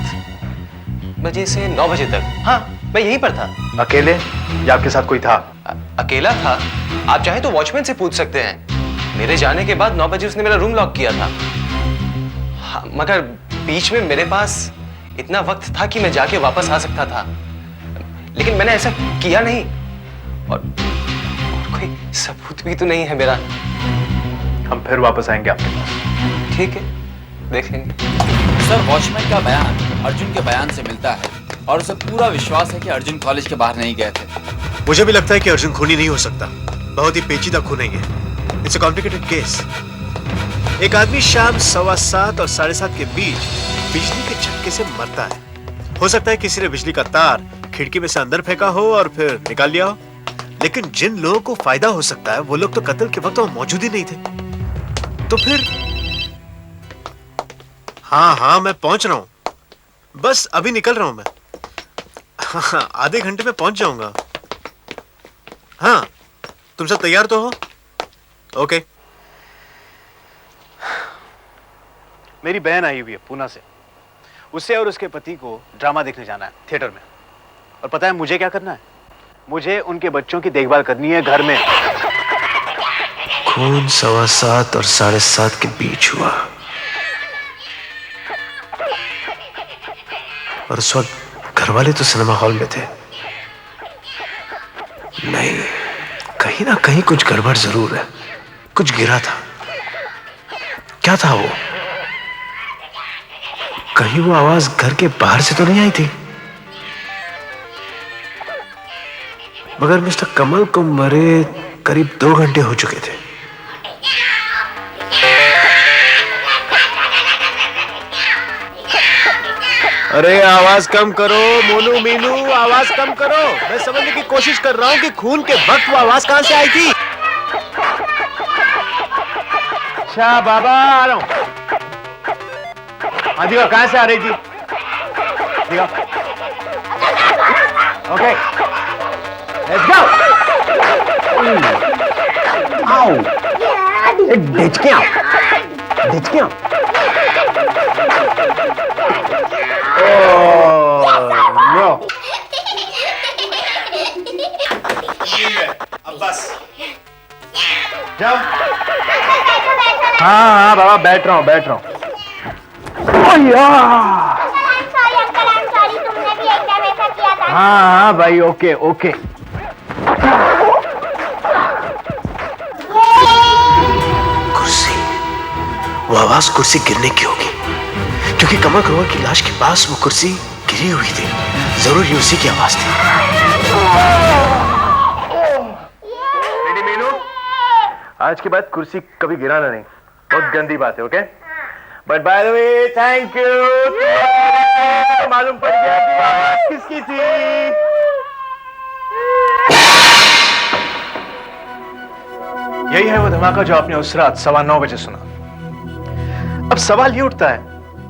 बजे से 9 बजे तक। हाँ, मैं यहीं पर था। अकेले या आपके साथ कोई था? अकेला था। आप चाहे तो वॉचमैन से पूछ सकते हैं। मेरे जाने के बाद 9 बजे उसने मेरा रूम लॉक किया था। हाँ, मगर बीच में मेरे पास इतना वक्त था कि मैं जाके वापस आ सकता था, लेकिन मैंने ऐसा किया नहीं। और कोई सबूत भी तो नहीं है मेरा। हम फिर वापस आएंगे आपके पास। ठीक है, देख लेंगे। सर, वॉचमैन का बयान अर्जुन के बयान से मिलता है, और उसे पूरा विश्वास है कि अर्जुन कॉलेज के बाहर नहीं गए थे। मुझे भी लगता है कि अर्जुन खूनी नहीं हो सकता। बहुत ही पेचीदा खून है ये। It's a complicated case. एक आदमी शाम 7:15 और 7:30 के बीच बिजली के झटके से मरता है। हो सकता है किसी ने बिजली का तार खिड़की में से अंदर फेंका हो और फिर निकाल लिया हो, लेकिन जिन लोगों को फायदा हो सकता है वो लोग तो कत्ल के वक्त वहां मौजूद ही नहीं थे। तो फिर हाँ, मैं पहुंच रहा हूं, बस अभी निकल रहा हूं मैं। हाँ, आधे घंटे में पहुंच जाऊंगा। हाँ, तुम सब तैयार तो हो? ओके। मेरी बहन आई हुई है पूना से। उसे और उसके पति को ड्रामा देखने जाना है थिएटर में। और पता है मुझे क्या करना है? मुझे उनके बच्चों की देखभाल करनी है घर में। खून 7:15 और 7:30 के बीच हुआ और उस वक्त घर वाले तो सिनेमा हॉल में थे। नहीं, कहीं ना कहीं कुछ गड़बड़ जरूर है। कुछ गिरा था। क्या था वो? कहीं वो आवाज घर के बाहर से तो नहीं आई थी? मगर मिस्टर कमल को मरे करीब 2 घंटे हो चुके थे। अरे आवाज कम करो मोनू मीनू, आवाज कम करो। मैं समझने की कोशिश कर रहा हूँ कि खून के वक्त वो आवाज कहां से आई थी। अच्छा बाबा, आ रहा हूं। हाँ दिखा, कहां से आ रही थी? दिखा। Okay, let's go. आओ, डिचके आओ, डिचके आओ। नो, अब बस जाओ। हाँ बाबा, बैठ रहा हूँ, बैठ रहा हूँ। हाँ भाई, ओके ओके। कुर्सी, वो आवाज कुर्सी गिरने की होगी, क्योंकि कमल ग्रोवर की लाश के पास वो कुर्सी गिरी हुई थी। जरूर ये उसी की आवाज थी। रेडी मीनू? आज के बाद कुर्सी कभी गिराना नहीं, बहुत गंदी बात है। Okay, but by the way thank you. मालूम पड़ गया कि आवाज किसकी थी। यही है वो धमाका जो आपने उस रात 9:15 बजे सुना। अब सवाल ये उठता है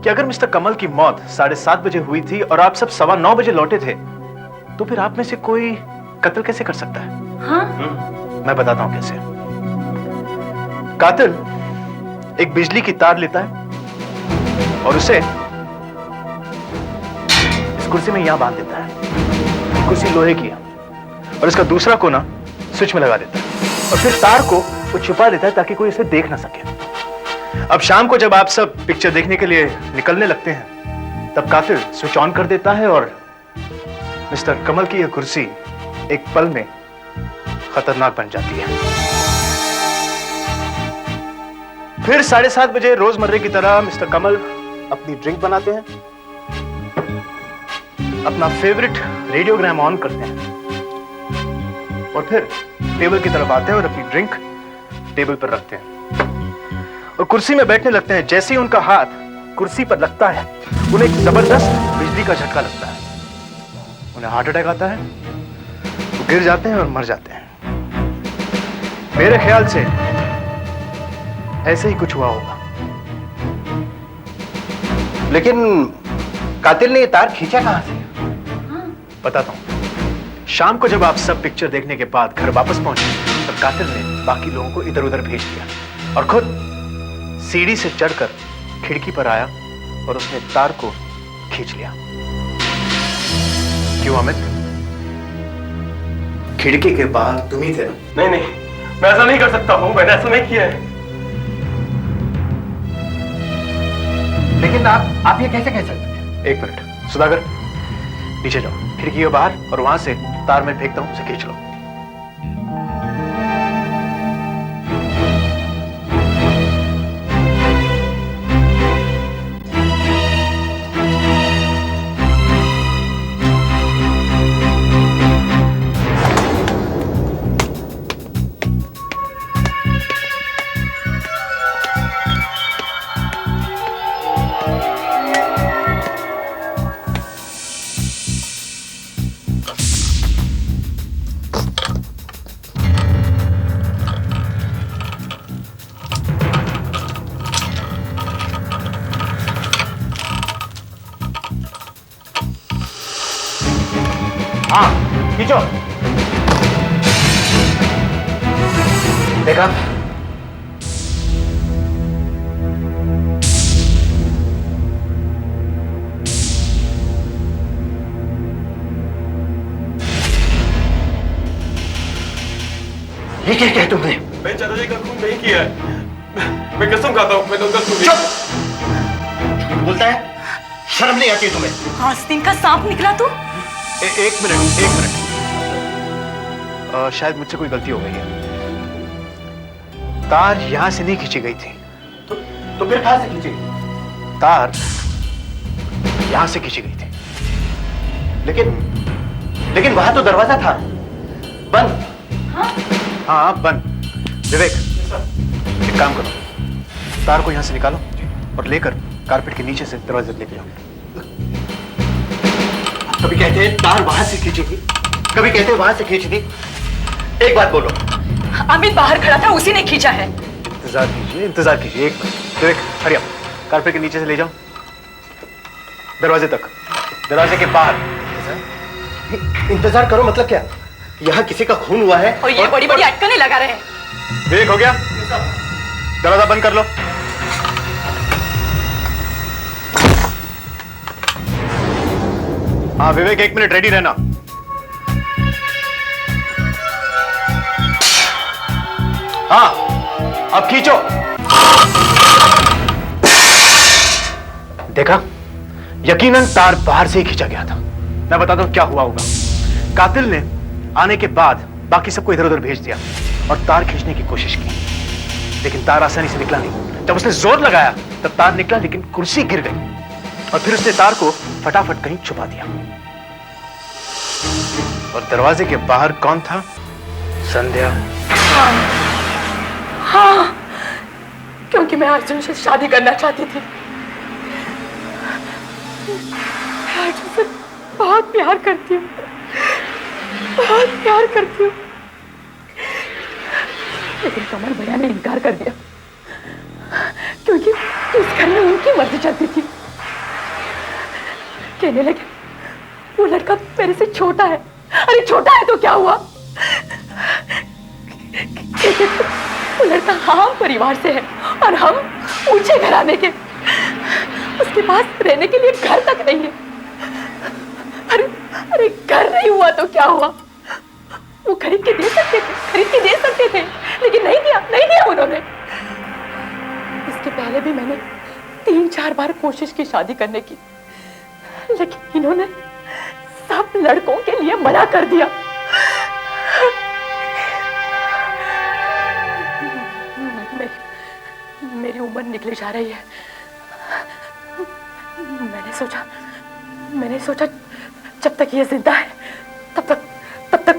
कि अगर मिस्टर कमल की मौत 7:30 बजे हुई थी और आप सब 9:15 बजे लौटे थे, तो फिर आप में से कोई कत्ल कैसे कर सकता है? हाँ? मैं बताता हूं कैसे। कातिल एक बिजली की तार लेता है और उसे इस कुर्सी में यहां बांध देता है। कुर्सी लोहे की है और इसका दूसरा कोना स्विच में लगा देता है और फिर तार को वो छुपा देता है ताकि कोई इसे देख ना सके। अब शाम को जब आप सब पिक्चर देखने के लिए निकलने लगते हैं, तब कातिल स्विच ऑन कर देता है और मिस्टर कमल की यह कुर्सी एक पल में खतरनाक बन जाती है। फिर 7:30 बजे रोजमर्रे की तरह मिस्टर कमल अपनी ड्रिंक बनाते हैं, अपना फेवरेट रेडियोग्राम ऑन करते हैं और फिर टेबल की तरफ आते हैं और अपनी ड्रिंक टेबल पर रखते हैं और कुर्सी में बैठने लगते हैं। जैसे ही उनका हाथ कुर्सी पर लगता है, उन्हें एक जबरदस्त बिजली का झटका लगता है। उन्हें हार्ट अटैक आता है, वो गिर जाते हैं और मर जाते हैं। मेरे ख्याल से ऐसे ही कुछ हुआ होगा। लेकिन कातिल ने ये तार खींचा कहां से? बताता हूं। शाम को जब आप सब पिक्चर देखने के बाद घर वापस पहुंचे, तब कातिल ने बाकी लोगों को इधर उधर भेज दिया और खुद सीढ़ी से चढ़कर खिड़की पर आया और उसने तार को खींच लिया। क्यों अमित? खिड़की के बाहर तुम ही थे ना? नहीं नहीं, मैं ऐसा नहीं कर सकता हूँ, मैंने ऐसा नहीं किया है। लेकिन आप ये कैसे कह सकते हैं? एक मिनट सुधाकर, नीचे जाओ, खिड़की के बाहर और वहां से तार मैं फेंकता हूं, उसे खींच लो। हाँ खींचो। देखा? ये क्या किया तुमने? मैं चाचा जी का खून नहीं किया है। मैं कसम खाता हूँ मैंने उनका खून नहीं। बोलता है, शर्म नहीं आती तुम्हें? आस्तीन का सांप निकला तू? एक मिनट। शायद मुझसे कोई गलती हो गई है। तार यहां से नहीं खींची गई थी। तो फिर कहां से खींची? तार यहां से खींची गई थी। लेकिन वहां तो दरवाजा था बंद। हाँ बंद। विवेक, एक काम करो, तार को यहां से निकालो और लेकर कारपेट के नीचे से दरवाजे लेके जाओ। कभी कहते हैं तार वहां से खींची थी, कभी कहते हैं वहां से खींची थी। एक बात बोलो। अमित बाहर खड़ा था, उसी ने खींचा है। इंतजार कीजिए एक मिनट। विवेक, हरी आप कारपेट के नीचे से ले जाओ दरवाजे तक, दरवाजे के बाहर। इंतजार करो मतलब क्या? यहाँ किसी का खून हुआ है और ये बड़ी बड़ी अटकनें लगा रहे हैं। विवेक, हो गया? दरवाजा बंद कर लो। हाँ विवेक, 1 मिनट रेडी रहना। हाँ अब खींचो। देखा, यकीनन तार बाहर से ही खींचा गया था। मैं बताता हूं क्या हुआ होगा। कातिल ने आने के बाद बाकी सबको इधर उधर भेज दिया और तार खींचने की कोशिश की, लेकिन तार आसानी से निकला नहीं। जब उसने जोर लगाया तब तार निकला, लेकिन कुर्सी गिर गई और फिर उसने तार को फटाफट कहीं छुपा दिया। और दरवाजे के बाहर कौन था? संध्या। हाँ, क्योंकि मैं अर्जुन से शादी करना चाहती थी। मैं अर्जुन से बहुत प्यार करती हूँ, बहुत प्यार करती हूँ। लेकिन कमल भैया ने इनकार कर दिया, क्योंकि इस घर में उनकी मर्जी चलती थी। कहने लगे वो लड़का मेरे से छोटा है। अरे छोटा है तो क्या हुआ? वो लड़का हम परिवार से है और हम ऊंचे घराने के। उसके पास रहने के लिए घर तक नहीं है। अरे घर नहीं हुआ तो क्या हुआ? वो खरीद के दे सकते थे, लेकिन नहीं दिया उन्होंने। इसके पहले भी मैंने 3-4 बार कोशिश की शादी करने की, लेकिन इन्होंने सब लड़कों के लिए मना कर दिया। मेरी उम्र निकली जा रही है। मैंने सोचा जब तक ये जिंदा है तब तक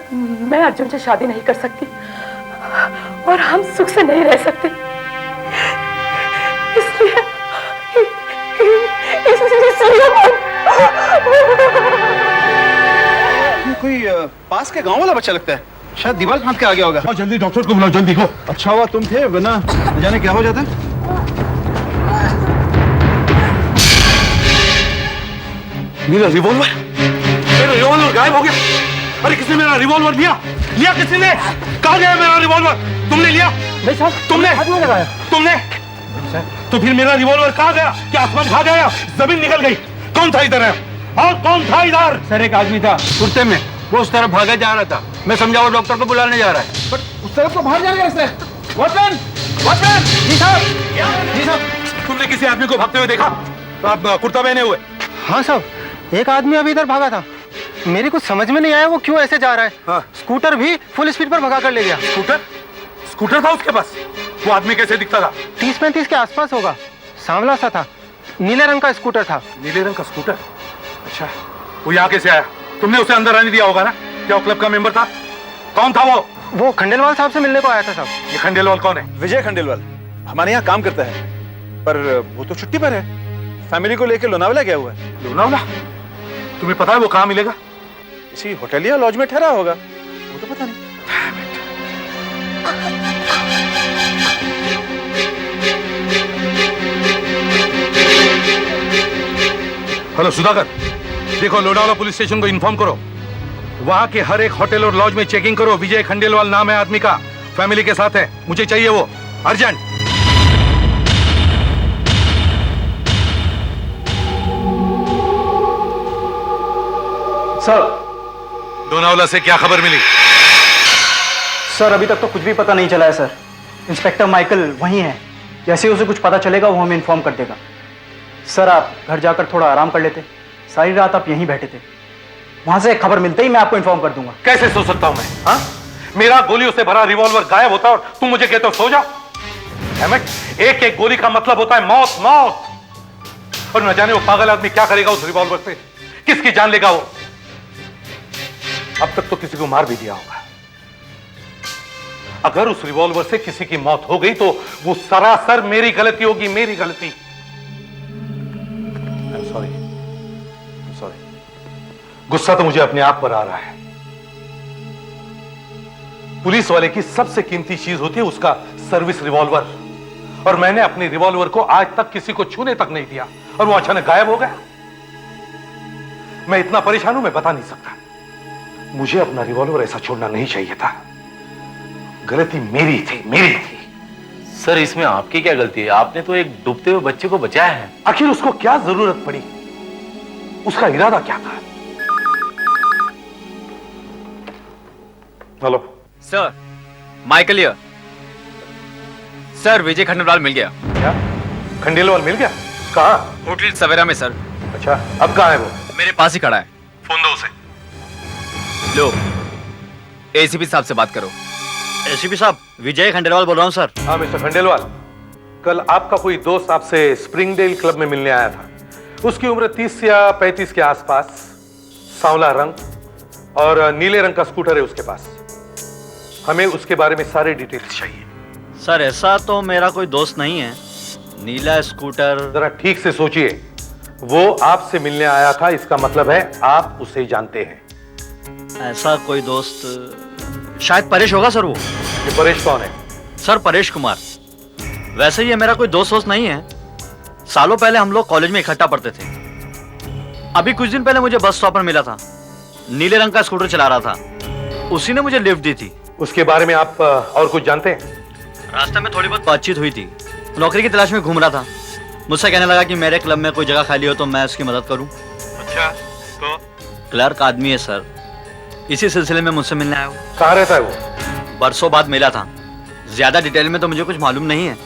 मैं अर्जुन से शादी नहीं कर सकती और हम सुख से नहीं रह सकते। इसलिए कोई पास के गांव वाला बच्चा लगता है, शायद दीवार फांद के आ गया होगा। जल्दी डॉक्टर को बुलाओ, जल्दी को। अच्छा हुआ तुम थे, वरना न जाने क्या हो जाता। मेरा रिवॉल्वर गायब हो गया। अरे किसने मेरा रिवॉल्वर लिया किसी ने? कहाँ गया मेरा रिवॉल्वर? तुमने लिया? नहीं साहब, तुमने हाथ में लगाया। तुमने? तो फिर मेरा रिवॉल्वर कहाँ गया? क्या आसमान खा गया? जमीन निकल गई? कौन था इधर? और कौन था इधर? सर एक आदमी था कुर्ते में, वो उस तरफ भागा जा रहा था। मैं समझा वो डॉक्टर को बुलाने जा रहा है। पर उस तरफ तो बाहर जा रहा है। वॉचमैन! जी साहब। तुमने किसी आदमी को भागते हुए देखा? आप कुर्ता पहने हुए? हाँ साहब, एक आदमी अभी इधर भागा था। मेरे को समझ में नहीं आया वो क्यों ऐसे जा रहा है। हाँ। स्कूटर भी फुल स्पीड पर भगा कर ले गया। स्कूटर था उसके पास? वो आदमी कैसे दिखता था? 30-35 के आसपास होगा, सांवला सा था, नीले रंग का स्कूटर था। नीले रंग का स्कूटर? अच्छा, वो यहाँ कैसे आया? तुमने उसे अंदर आने दिया होगा ना? क्या वो क्लब का मेंबर था? कौन था वो खंडेलवाल साहब से मिलने को आया था साहब। ये खंडेलवाल कौन है? विजय खंडेलवाल हमारे यहाँ काम करता है, पर वो तो छुट्टी पर है। फैमिली को लेकर लोनावला गया हुआ है। लोनावला? तुम्हें पता है वो कहाँ मिलेगा? किसी होटल या लॉज में ठहरा होगा, वो तो पता नहीं। हेलो सुधाकर, देखो लोनावला पुलिस स्टेशन को इन्फॉर्म करो। वहां के हर एक होटल और लॉज में चेकिंग करो। विजय खंडेलवाल नाम है आदमी का, फैमिली के साथ है। मुझे चाहिए वो, अर्जेंट। सर, लोनावला से क्या खबर मिली? सर अभी तक तो कुछ भी पता नहीं चला है सर। इंस्पेक्टर माइकल वहीं है, जैसे ही उसे कुछ पता चलेगा वो हमें इन्फॉर्म कर देगा। सर आप घर जाकर थोड़ा आराम कर लेते, सारी रात आप यहीं बैठे थे, वहां से खबर मिलते ही मैं आपको इन्फॉर्म कर दूंगा। कैसे सो सकता हूं मैं? हाँ, मेरा गोलियों से भरा रिवॉल्वर गायब होता और तुम मुझे कहते हो सो जाओ। एक एक गोली का मतलब होता है मौत, मौत। और न जाने वो पागल आदमी क्या करेगा उस रिवॉल्वर से, किसकी जान लेगा वो। अब तक तो किसी को मार भी दिया होगा। अगर उस रिवॉल्वर से किसी की मौत हो गई तो वो सरासर मेरी गलती होगी, मेरी गलती। I'm sorry. गुस्सा तो मुझे अपने आप पर आ रहा है। पुलिस वाले की सबसे कीमती चीज होती है उसका सर्विस रिवॉल्वर, और मैंने अपने रिवॉल्वर को आज तक किसी को छूने तक नहीं दिया और वो अचानक गायब हो गया। मैं इतना परेशान हूं मैं बता नहीं सकता। मुझे अपना रिवॉल्वर ऐसा छोड़ना नहीं चाहिए था। गलती मेरी थी, मेरी थी। सर इसमें आपकी क्या गलती है? आपने तो एक डूबते हुए बच्चे को बचाया है। आखिर उसको क्या जरूरत पड़ी? उसका इरादा क्या था? Hello sir, Michael here. Sir Vijay Khandelwal मिल गया। क्या? खंडेलवाल मिल गया? कहाँ? होटल सवेरा में सर। अच्छा, अब कहाँ है वो? मेरे पास ही खड़ा है। फोन दो उसे। लो, एसीपी साहब से बात करो। एसीपी साहब, विजय खंडेलवाल बोल रहा हूँ सर। हाँ मिस्टर खंडेलवाल, कल आपका कोई दोस्त आपसे स्प्रिंगडेल क्लब में मिलने आया था। उसकी उम्र 30 या 35 के आसपास, सांवला रंग और नीले रंग का स्कूटर है उसके पास। हमें उसके बारे में सारे डिटेल्स चाहिए। सर ऐसा तो मेरा कोई दोस्त नहीं है। नीला स्कूटर। जरा ठीक से सोचिए, वो आपसे मिलने आया था, इसका मतलब है आप उसे जानते हैं। ऐसा कोई दोस्त शायद परेश होगा सर। वो ये परेश कौन है? सर परेश कुमार। वैसे ये मेरा कोई दोस्त नहीं है। सालों पहले हम लोग कॉलेज में इकट्ठा पढ़ते थे। अभी कुछ दिन पहले मुझे बस स्टॉप पर मिला था, नीले रंग का स्कूटर चला रहा था। उसी ने मुझे लिफ्ट दी थी। उसके बारे में आप और कुछ जानते हैं? रास्ते में थोड़ी बहुत बातचीत हुई थी। नौकरी की तलाश में घूम रहा था। मुझसे कहने लगा कि मेरे क्लब में कोई जगह खाली हो तो मैं उसकी मदद करूं। अच्छा, तो क्लर्क आदमी है सर, इसी सिलसिले में मुझसे मिलने आया हूं। कहाँ रहता है वो? बरसों बाद मिला था। ज्यादा डिटेल में तो मुझे कुछ मालूम नहीं है,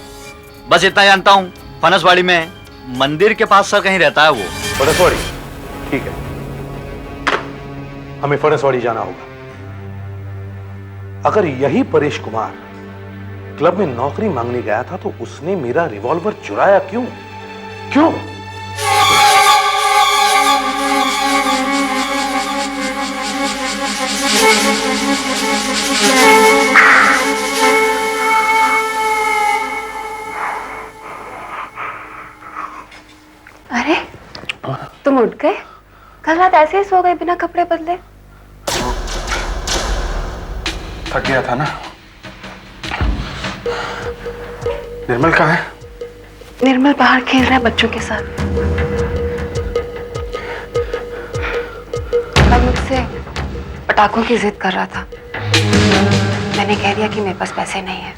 बस इतना जानता हूँ फनसवाड़ी में मंदिर के पास सर कहीं रहता है वो। फनसवाड़ी? ठीक है, हमें फनसवाड़ी जाना होगा। अगर यही परेश कुमार क्लब में नौकरी मांगने गया था तो उसने मेरा रिवॉल्वर चुराया क्यों? क्यों? अरे तुम उठ गए? कल रात ऐसे ही सो गए बिना कपड़े बदले? थक गया था ना। निर्मल कहाँ है? निर्मल बाहर खेल रहा है बच्चों के साथ। कल मुझसे पटाखों की जिद कर रहा था। मैंने कह दिया कि मेरे पास पैसे नहीं है।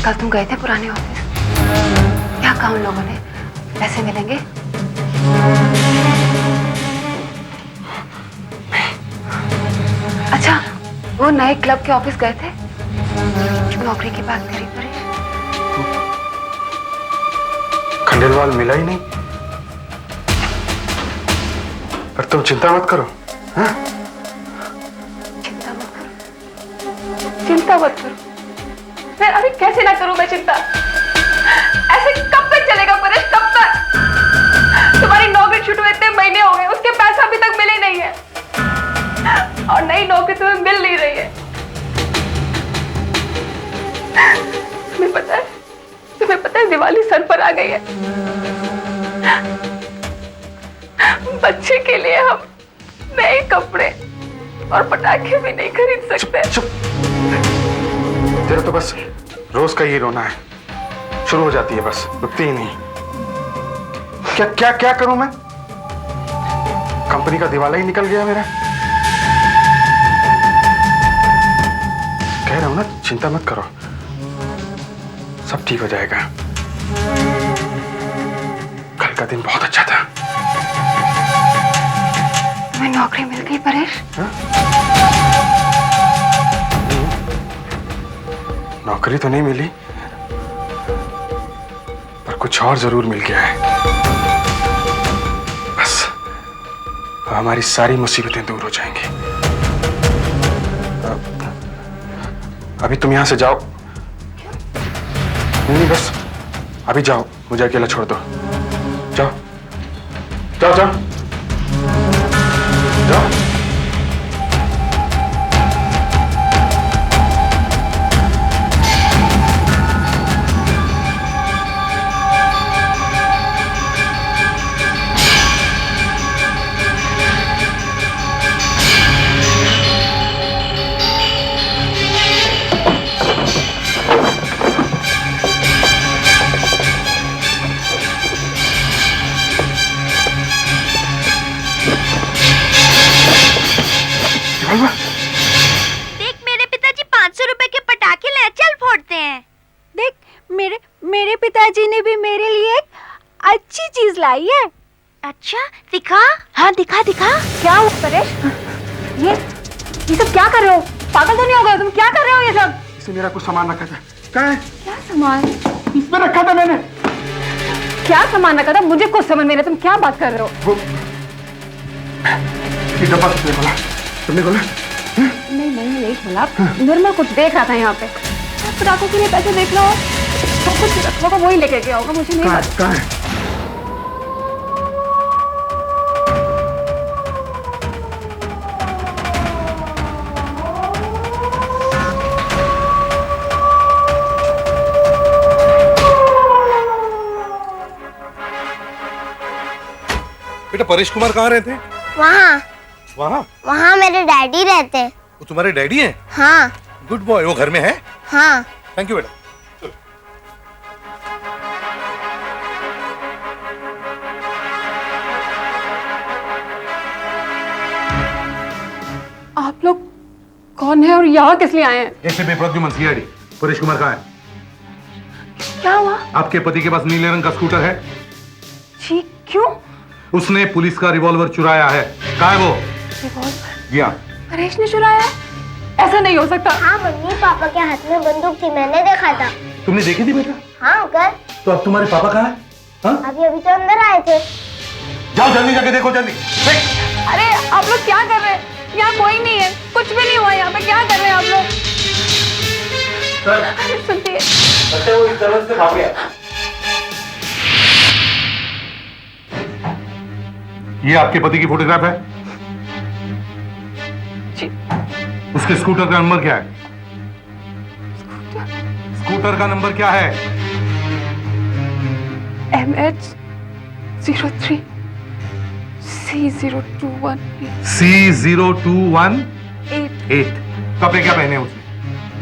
कल तुम गए थे पुराने ऑफिस, क्या कहा उन लोगों ने? पैसे मिलेंगे? अच्छा, वो नए क्लब के ऑफिस गए थे? नौकरी की बात करी परेश। खंडेलवाल मिला ही नहीं। पर तुम चिंता मत करो। हाँ? चिंता मत करो, चिंता मत करो। मैं अभी कैसे ना करूं मैं चिंता? ऐसे कब तक चलेगा परेश, कब तक? तुम्हारी नौकरी छूटे हुए इतने महीने हो गए, उसके पैसा अभी तक मिले नहीं है और नई नौकरी तुम्हें मिल नहीं रही है। तुम्हें पता है दिवाली सर पर आ गई है। बच्चे के लिए हम नए कपड़े और पटाखे भी नहीं खरीद सकते। चुप। तेरा तो बस रोज का ही रोना है, शुरू हो जाती है बस, रुकती ही नहीं। क्या क्या क्या करूं मैं? कंपनी का दिवाला ही निकल गया मेरा। कह रहा हूं ना, चिंता मत करो, सब ठीक हो जाएगा। कल का दिन बहुत अच्छा था। तुम्हें नौकरी मिल गई परेश? नौकरी तो नहीं मिली, पर कुछ और जरूर मिल गया है। बस अब हमारी सारी मुसीबतें दूर हो जाएंगी। अभी तुम यहां से जाओ। नहीं, बस अभी जाओ, मुझे अकेला छोड़ दो। जाओ जाओ जाओ जाओ। देख मेरे पिताजी 500 रुपए के पटाखे ले चल फोड़ते हैं। देख मेरे पिताजी ने भी मेरे लिए एक अच्छी चीज लाई है। अच्छा दिखा। हाँ दिखा दिखा। क्या हुआ परेश? ये सब क्या कर रहे हो? पागल तो नहीं हो गए तुम? क्या कर रहे हो ये सब? इससे मेरा कुछ सामान रखा था। कहाँ है? क्या सामान? इसमें रखा था मैंने। क्या सामान रखा था? मुझे कुछ समझ में नहीं। तुम क्या बात कर रहे हो? वो डब्बा किसने खोला? तुमने खोला? नहीं खोला। निर्मल कुछ देख रहा था यहाँ पे। पटाखों के लिए पैसे देख लो, तो कुछ रखवा को वही लेके गया होगा। मुझे नहीं पता। कहाँ है? बेटा परेश कुमार कहाँ रहते हैं? वहाँ वहाँ मेरे डैडी रहते हैं। वो तुम्हारे डैडी हैं? हाँ। Good boy. वो घर में है? हाँ। थैंक यू बेटा। आप लोग कौन है और यहाँ किस लिए आए हैं? ACP Pradyuman CID. परेश कुमार कहाँ है? क्या हुआ? आपके पति के पास नीले रंग का स्कूटर है? जी क्यों? उसने पुलिस का रिवॉल्वर चुराया है। कहाँ है वो? रिवॉल्वर? जी हाँ। परेश ने चुराया? ऐसा नहीं हो सकता। हाँ मम्मी, पापा के हाथ में बंदूक थी, मैंने देखा था। तुमने देखी थी बेटा? हाँ अंकल। तो अब तुम्हारे पापा कहाँ है? हाँ? अभी तो अंदर आए थे। जाओ जल्दी जाके देखो जल्दी। अरे आप लोग क्या कर रहे हैं? यहाँ कोई नहीं है, कुछ भी नहीं हुआ यहाँ पे। क्या कर रहे हैं आप लोग? सुनती है वो इस तरह से भाग गया। ये आपके पति की फोटोग्राफ है? जी। उसके स्कूटर का नंबर क्या है? स्कूटर का नंबर क्या है? MH03 C0218। C0218। कपड़े क्या पहने उसने?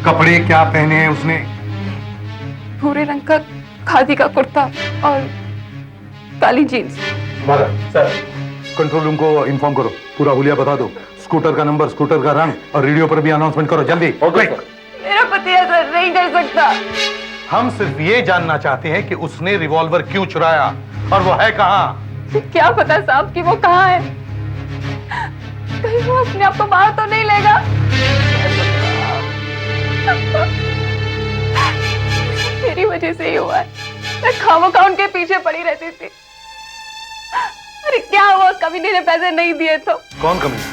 कपड़े क्या पहने हैं उसने? भूरे रंग का खादी का कुर्ता और काली जीन्स। सर कंट्रोल रूम को इन्फॉर्म करो, पूरा हुलिया बता दो, स्कूटर का नंबर, स्कूटर का रंग और रेडियो पर भी अनाउंसमेंट करो जल्दी। मेरा पति ऐसा नहीं कर सकता। हम सिर्फ ये जानना चाहते हैं कि उसने रिवॉल्वर क्यों चुराया और वो है कहाँ? क्या पता साहब कि वो कहाँ है? कहीं वो अपने आप को बाहर तो नहीं लेगा? मेरी वजह से ही हुआ है। मैं खामोखा उनके पीछे पड़ी रहती थी। अरे क्या हुआ? कमीने ने पैसे नहीं दिए तो? कौन कमीना?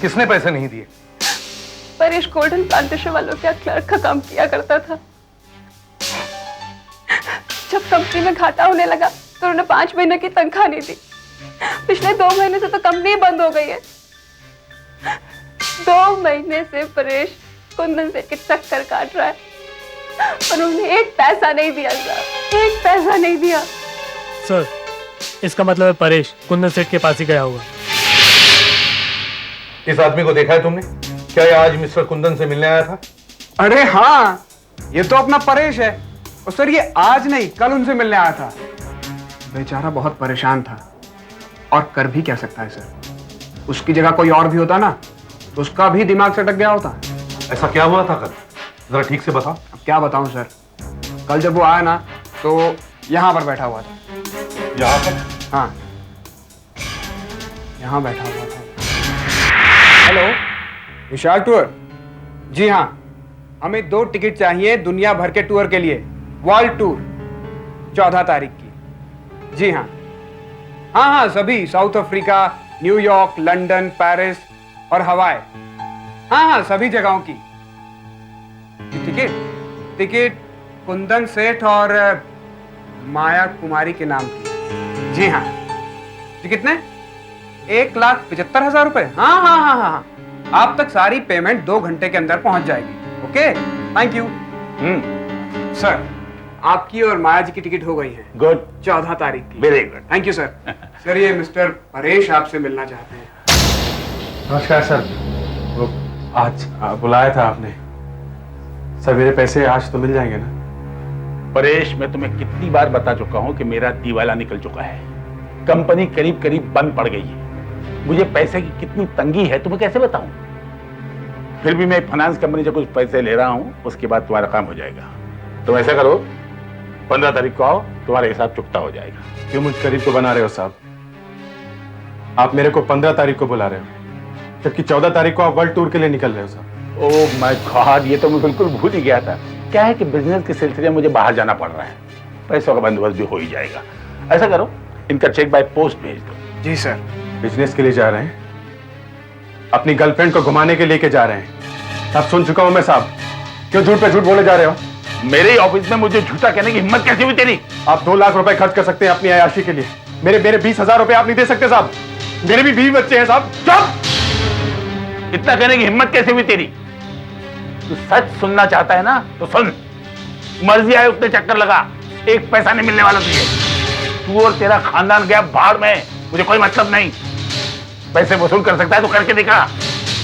किसने पैसे नहीं दिए? परेश गोल्डन प्लांटेशन वालों के क्लर्क का काम किया करता था। जब कंपनी में घाटा होने लगा तो उन्होंने 5 महीने की तनख्वाह नहीं दी। पिछले 2 महीने से तो कंपनी बंद हो गई है। 2 महीने से परेश कुंदन सेठ के चक्कर काट रहा है और उन्होंने 1 पैसा नहीं दिया सर, 1 पैसा नहीं दिया। सर इसका मतलब है परेश कुंदन सेठ के पास ही गया होगा। इस आदमी को देखा है तुमने? क्या ये आज मिस्टर कुंदन से मिलने आया था? अरे हाँ, ये तो अपना परेश है। और सर ये आज नहीं कल उनसे मिलने आया था। बेचारा बहुत परेशान था और कर भी क्या सकता है सर। उसकी जगह कोई और भी होता ना तो उसका भी दिमाग सटक गया होता। ऐसा क्या हुआ था कल? जरा ठीक से बता। अब क्या बताऊं सर, कल जब वो आया ना तो यहाँ पर बैठा हुआ था। यहाँ पर? हाँ यहाँ बैठा हुआ था। हेलो विशाल टूर? जी हाँ, हमें 2 टिकट चाहिए दुनिया भर के टूर के लिए, वर्ल्ड टूर, 14 तारीख की। जी हाँ, हाँ, सभी, south Africa, New York, London, Paris और हवाई। हाँ, सभी जगहों की। टिकट कुंदन सेठ और माया कुमारी के नाम की। जी हाँ। जी कितने? 1,75,000 रुपए। हाँ, आप तक सारी पेमेंट 2 घंटे के अंदर पहुंच जाएगी। Okay, thank you. सर, आपकी और माया जी की टिकट हो गई है। गुड। 14 तारीख की। Very good. Thank you sir. Sir, ये मिस्टर परेश आपसे मिलना चाहते हैं। नमस्कार सर, वो आज बुलाया था आपने। सर मेरे पैसे आज तो मिल जाएंगे ना? परेश, मैं तुम्हें कितनी बार बता चुका हूं कि मेरा दिवाला निकल चुका है, कंपनी करीब करीब बंद पड़ गई है। मुझे पैसे की कितनी तंगी है तुम्हें कैसे बताऊं? फिर भी मैं फाइनेंस कंपनी से कुछ पैसे ले रहा हूं, उसके बाद तुम्हारा काम हो जाएगा। तुम ऐसा करो, 15 तारीख को आओ, तुम्हारा हिसाब चुकता हो जाएगा। क्यों मुझ करीब को बना रहे हो साहब? आप मेरे को 15 तारीख को बुला रहे हो, जबकि 14 तारीख को आप वर्ल्ड टूर के लिए निकल रहे हो साहब। ओह माय गॉड, ये तो मैं बिल्कुल भूल ही गया था। क्या है कि बिजनेस के सिलसिले में मुझे बाहर जाना पड़ रहा है, पैसों का बंदोबस्त भी हो ही जाएगा। ऐसा करो, इनका चेक बाय पोस्ट भेज दो। जी सर। बिजनेस के लिए जा रहे हैं? अपनी गर्लफ्रेंड को घुमाने के लेके जा रहे हैं? अब सुन चुका हूं मैं साहब, क्यों झूठ पे झूठ बोले जा रहे हो? मेरे ऑफिस में मुझे झूठा कहने की हिम्मत कैसे हुई तेरी? आप 2 लाख रुपए खर्च कर सकते हैं अपनी अयाशी के लिए, मेरे 20,000 रुपए आप नहीं दे सकते साहब? मेरे भी 20 बच्चे हैं साहब। चुप! इतना कहने की हिम्मत कैसे हुई तेरी? तू सच सुनना चाहता है ना तो सुन, मर्जी आए उतने चक्कर लगा, 1 पैसा नहीं मिलने वाला तुझे। तू और तेरा खानदान गया भाड़ में, मुझे कोई मतलब नहीं। पैसे वसूल कर सकता है तो करके दिखा।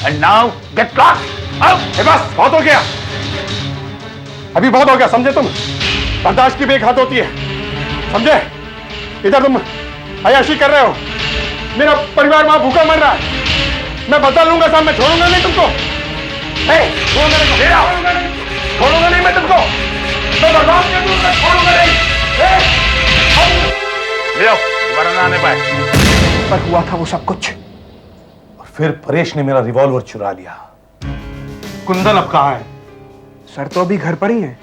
And now get lost. अब बस बहुत हो गया, अभी बहुत हो गया, समझे तुम? बर्दाश्त की भी एक हद होती है, समझे? इधर तुम अयाशी कर रहे हो, मेरा परिवार वहां भूखा मर रहा है। मैं बदल लूंगा साहब, मैं छोड़ूंगा नहीं तुमको। छोड़ूंगा नहीं मैं तुमको, मैं बर्दाश्त कर दूंगा, छोड़ूंगा नहीं। ले आओ, दोबारा ना आने पाए। पर हुआ था वो सब कुछ, और फिर परेश ने मेरा रिवॉल्वर चुरा लिया। कुंदन अब कहाँ है? सर तो अभी घर पर ही हैं।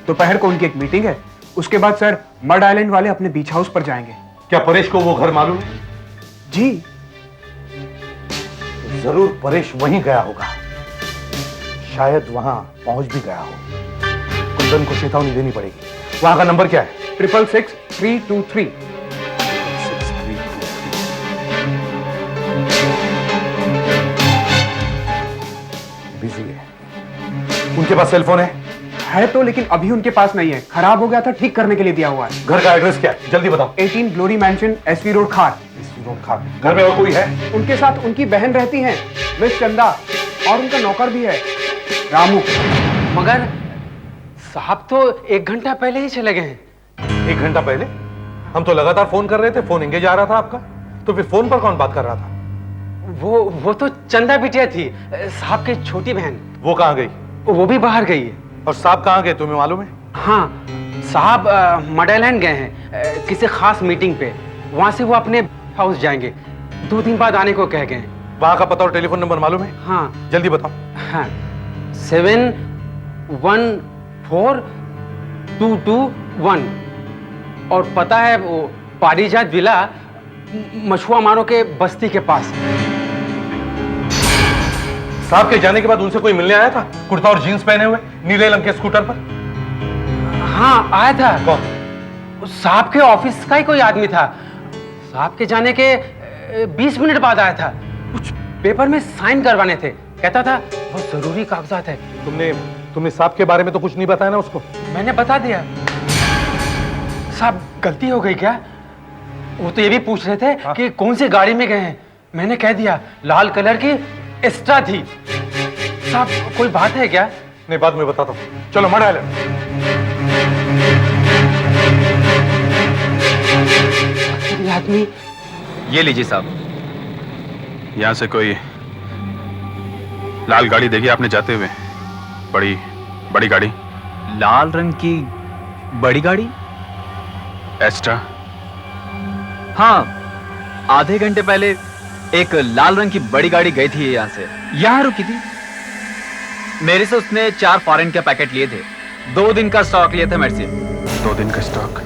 दोपहर को उनकी एक मीटिंग है, उसके बाद सर मड आइलैंड वाले अपने बीच हाउस पर जाएंगे। क्या परेश को वो घर मालूम है? जी। तो जरूर परेश वहीं गया होगा, शायद वहां पहुंच भी गया हो। कुंदन को चेतावनी देनी पड़ेगी। वहां का नंबर क्या है? 666-323। बिजी है। उनके पास सेल फोन है तो, लेकिन अभी उनके पास नहीं है, खराब हो गया था, ठीक करने के लिए दिया हुआ है। घर का एड्रेस क्या है, जल्दी बताओ। 18 ग्लोरी मैंशन, एसवी रोड, खार। घर में और कोई है? उनके साथ उनकी बहन रहती है, मिस चंदा, और उनका नौकर भी है, रामू। मगर साहब तो 1 घंटा पहले ही चले गए हैं। 1 घंटा पहले? हम तो लगातार फोन कर रहे थे, फोन एंगेज आ रहा था आपका। तो फिर फोन पर कौन बात कर रहा था? वो तो चंदा बिटिया थी, साहब की छोटी बहन। वो कहाँ गई? वो भी बाहर गई है। और साहब कहाँ गए तुम्हें मालूम है? हाँ, साहब मड आइलैंड गए हैं किसी खास मीटिंग पे, वहां से वो अपने हाउस जाएंगे, 2 दिन बाद आने को कह गए। वहां का पता और टेलीफोन नंबर मालूम है? हाँ। जल्दी बताओ। हाँ, 714-221, और पता है वो पारिजात विला, मछुआ मारो के बस्ती के पास। साहब के जाने के बाद उनसे कोई मिलने आया था, कुर्ता और जीन्स पहने हुए, नीले रंग के स्कूटर पर? हाँ, आया था। कौन? साहब के ऑफिस का ही कोई आदमी था। साहब के जाने के 20 मिनट बाद आया था, कुछ पेपर में साइन करवाने थे, कहता था बहुत जरूरी कागजात है। तुमने साहब के बारे में तो कुछ नहीं बताया ना उसको? मैंने बता दिया। साहब गलती हो गई क्या? वो तो ये भी पूछ रहे थे कि कौन सी गाड़ी में गए हैं। मैंने कह दिया लाल कलर की एक्स्ट्रा थी। साहब कोई बात है क्या? नहीं, बाद में बताता हूँ। चलो मड आइलैंड। आदमी, ये लीजिए साहब, यहाँ से कोई लाल गाड़ी देखी आपने जाते हुए? बड़ी गाड़ी। लाल रंग की बड़ी गाड़ी? एक्स्ट्रा। हाँ, आधे घंटे पहले एक लाल रंग की बड़ी गाड़ी गई थी यहाँ से, यहाँ रुकी थी। मेरे से उसने 4 फॉरेन के पैकेट लिए थे, 2 दिन का स्टॉक लिए थे मेरे से। 2 दिन का स्टॉक?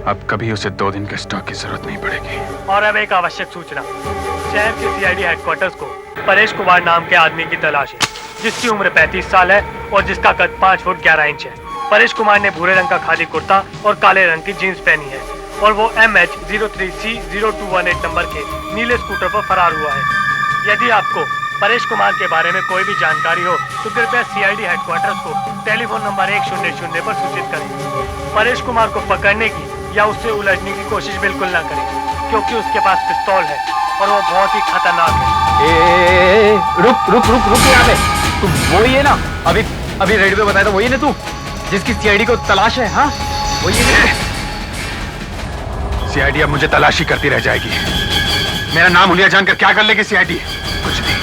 अब कभी उसे 2 दिन के स्टॉक की जरूरत नहीं पड़ेगी। और अब एक आवश्यक सूचना, शहर के सीआईडी हेडक्वार्टर्स को परेश कुमार नाम के आदमी की तलाश है, जिसकी उम्र 35 साल है और जिसका कद 5 फुट 11 इंच है। परेश कुमार ने भूरे रंग का खादी कुर्ता और काले रंग की जीन्स पहनी है और वो MH03C0218 नंबर के नीले स्कूटर पर फरार हुआ है। यदि आपको परेश कुमार के बारे में कोई भी जानकारी हो तो कृपया सीआईडी हेडक्वार्टर्स को टेलीफोन नंबर 100 पर सूचित करें। परेश कुमार को पकड़ने की या उससे उलझने की कोशिश बिल्कुल ना करें, क्योंकि उसके पास पिस्तौल है और वो बहुत ही खतरनाक है। रुक यहाँ पे। तू वही है ना, अभी रेडियो पे बताया था, वही है ना तू जिसकी सीआईडी को तलाश है? हाँ वही है। सीआईडी अब मुझे तलाशी करती रह जाएगी। मेरा नाम हुलिया जानकर क्या कर लेगी सीआईडी? कुछ नहीं।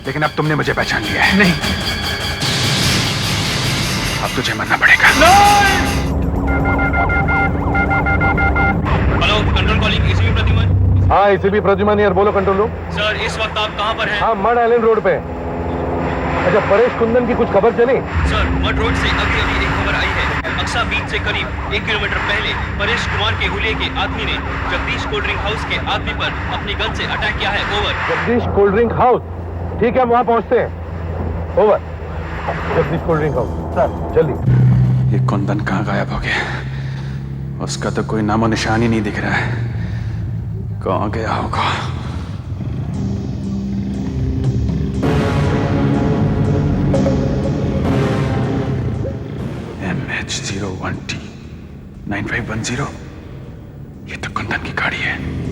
लेकिन अब तुमने मुझे पहचान लिया है। नहीं, अब तुझे मरना पड़ेगा। Hello, control calling ACP Pradyuman. हाँ, एसीपी प्रद्युमन यार, बोलो कंट्रोल रूम। सर, इस वक्त आप कहाँ पर हैं? हाँ, मड आइलैंड रोड पे। अच्छा, परेश कुंदन की कुछ खबर चली? सर, मड रोड से अभी एक खबर आई है। अक्सा बीच से करीब 1 किलोमीटर पहले परेश कुमार के हुलिये के आदमी ने जगदीश कोल्ड ड्रिंक हाउस के आदमी पर अपनी गन से अटैक किया है। Over. Jagdish cold drink house? ठीक है, हम वहाँ पहुँचते हैं। Over. Jagdish cold drink house, sir जल्दी। ये कुंदन कहाँ गायब हो गया? उसका तो कोई नामो निशान ही नहीं दिख रहा है। कहाँ गया होगा? MH01T9510। ये तो कुंदन की गाड़ी है।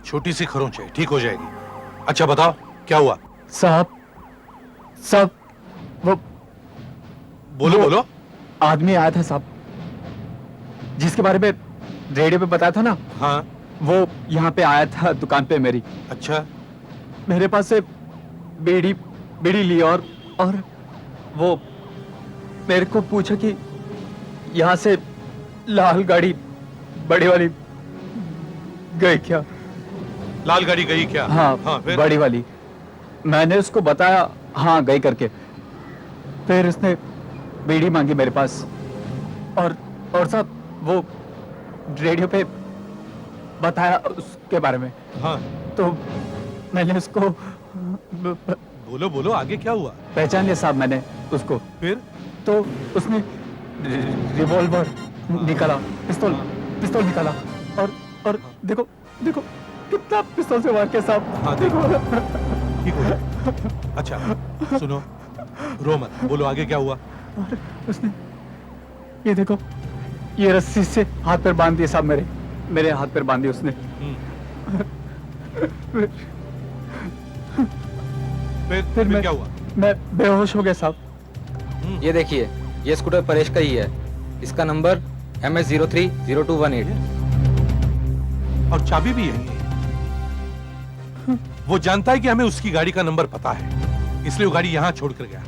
छोटी सी खरोंच है, ठीक हो जाएगी। अच्छा बताओ, क्या हुआ? साहब वो बोलो। आदमी आया था साहब, जिसके बारे में रेडियो पे बताया था ना। हाँ, वो यहाँ पे आया था दुकान पे मेरी। अच्छा। मेरे पास से बीड़ी ली और वो मेरे को पूछा कि यहाँ से लाल गाड़ी बड़ी वाली गई क्या? लाल गाड़ी गई क्या? हाँ, फिर? बड़ी वाली। मैंने उसको बताया हाँ गई करके। फिर उसने बीड़ी मांगी मेरे पास और साहब वो रेडियो पे बताया उसके बारे में। हाँ, तो मैंने उसको बोलो आगे क्या हुआ? पहचान लिया साहब मैंने उसको। फिर? तो उसने रिवॉल्वर निकाला, पिस्तौल निकाला और देखो कितना पिस्तौल से वार किया साहब। हाँ, देखो। ठीक हो गया। अच्छा सुनो, रो मत, बोलो आगे क्या हुआ? और उसने ये देखो, ये रस्सी से हाथ पैर बांध दिए साहब, मेरे हाथ पैर बांध दिए उसने। फिर क्या हुआ? मैं बेहोश हो गया साहब। ये देखिए, ये स्कूटर परेश का ही है। इसका नंबर MH030218। और चाबी भी है। वो जानता है कि हमें उसकी गाड़ी का नंबर पता है, इसलिए वो गाड़ी यहाँ छोड़कर गया।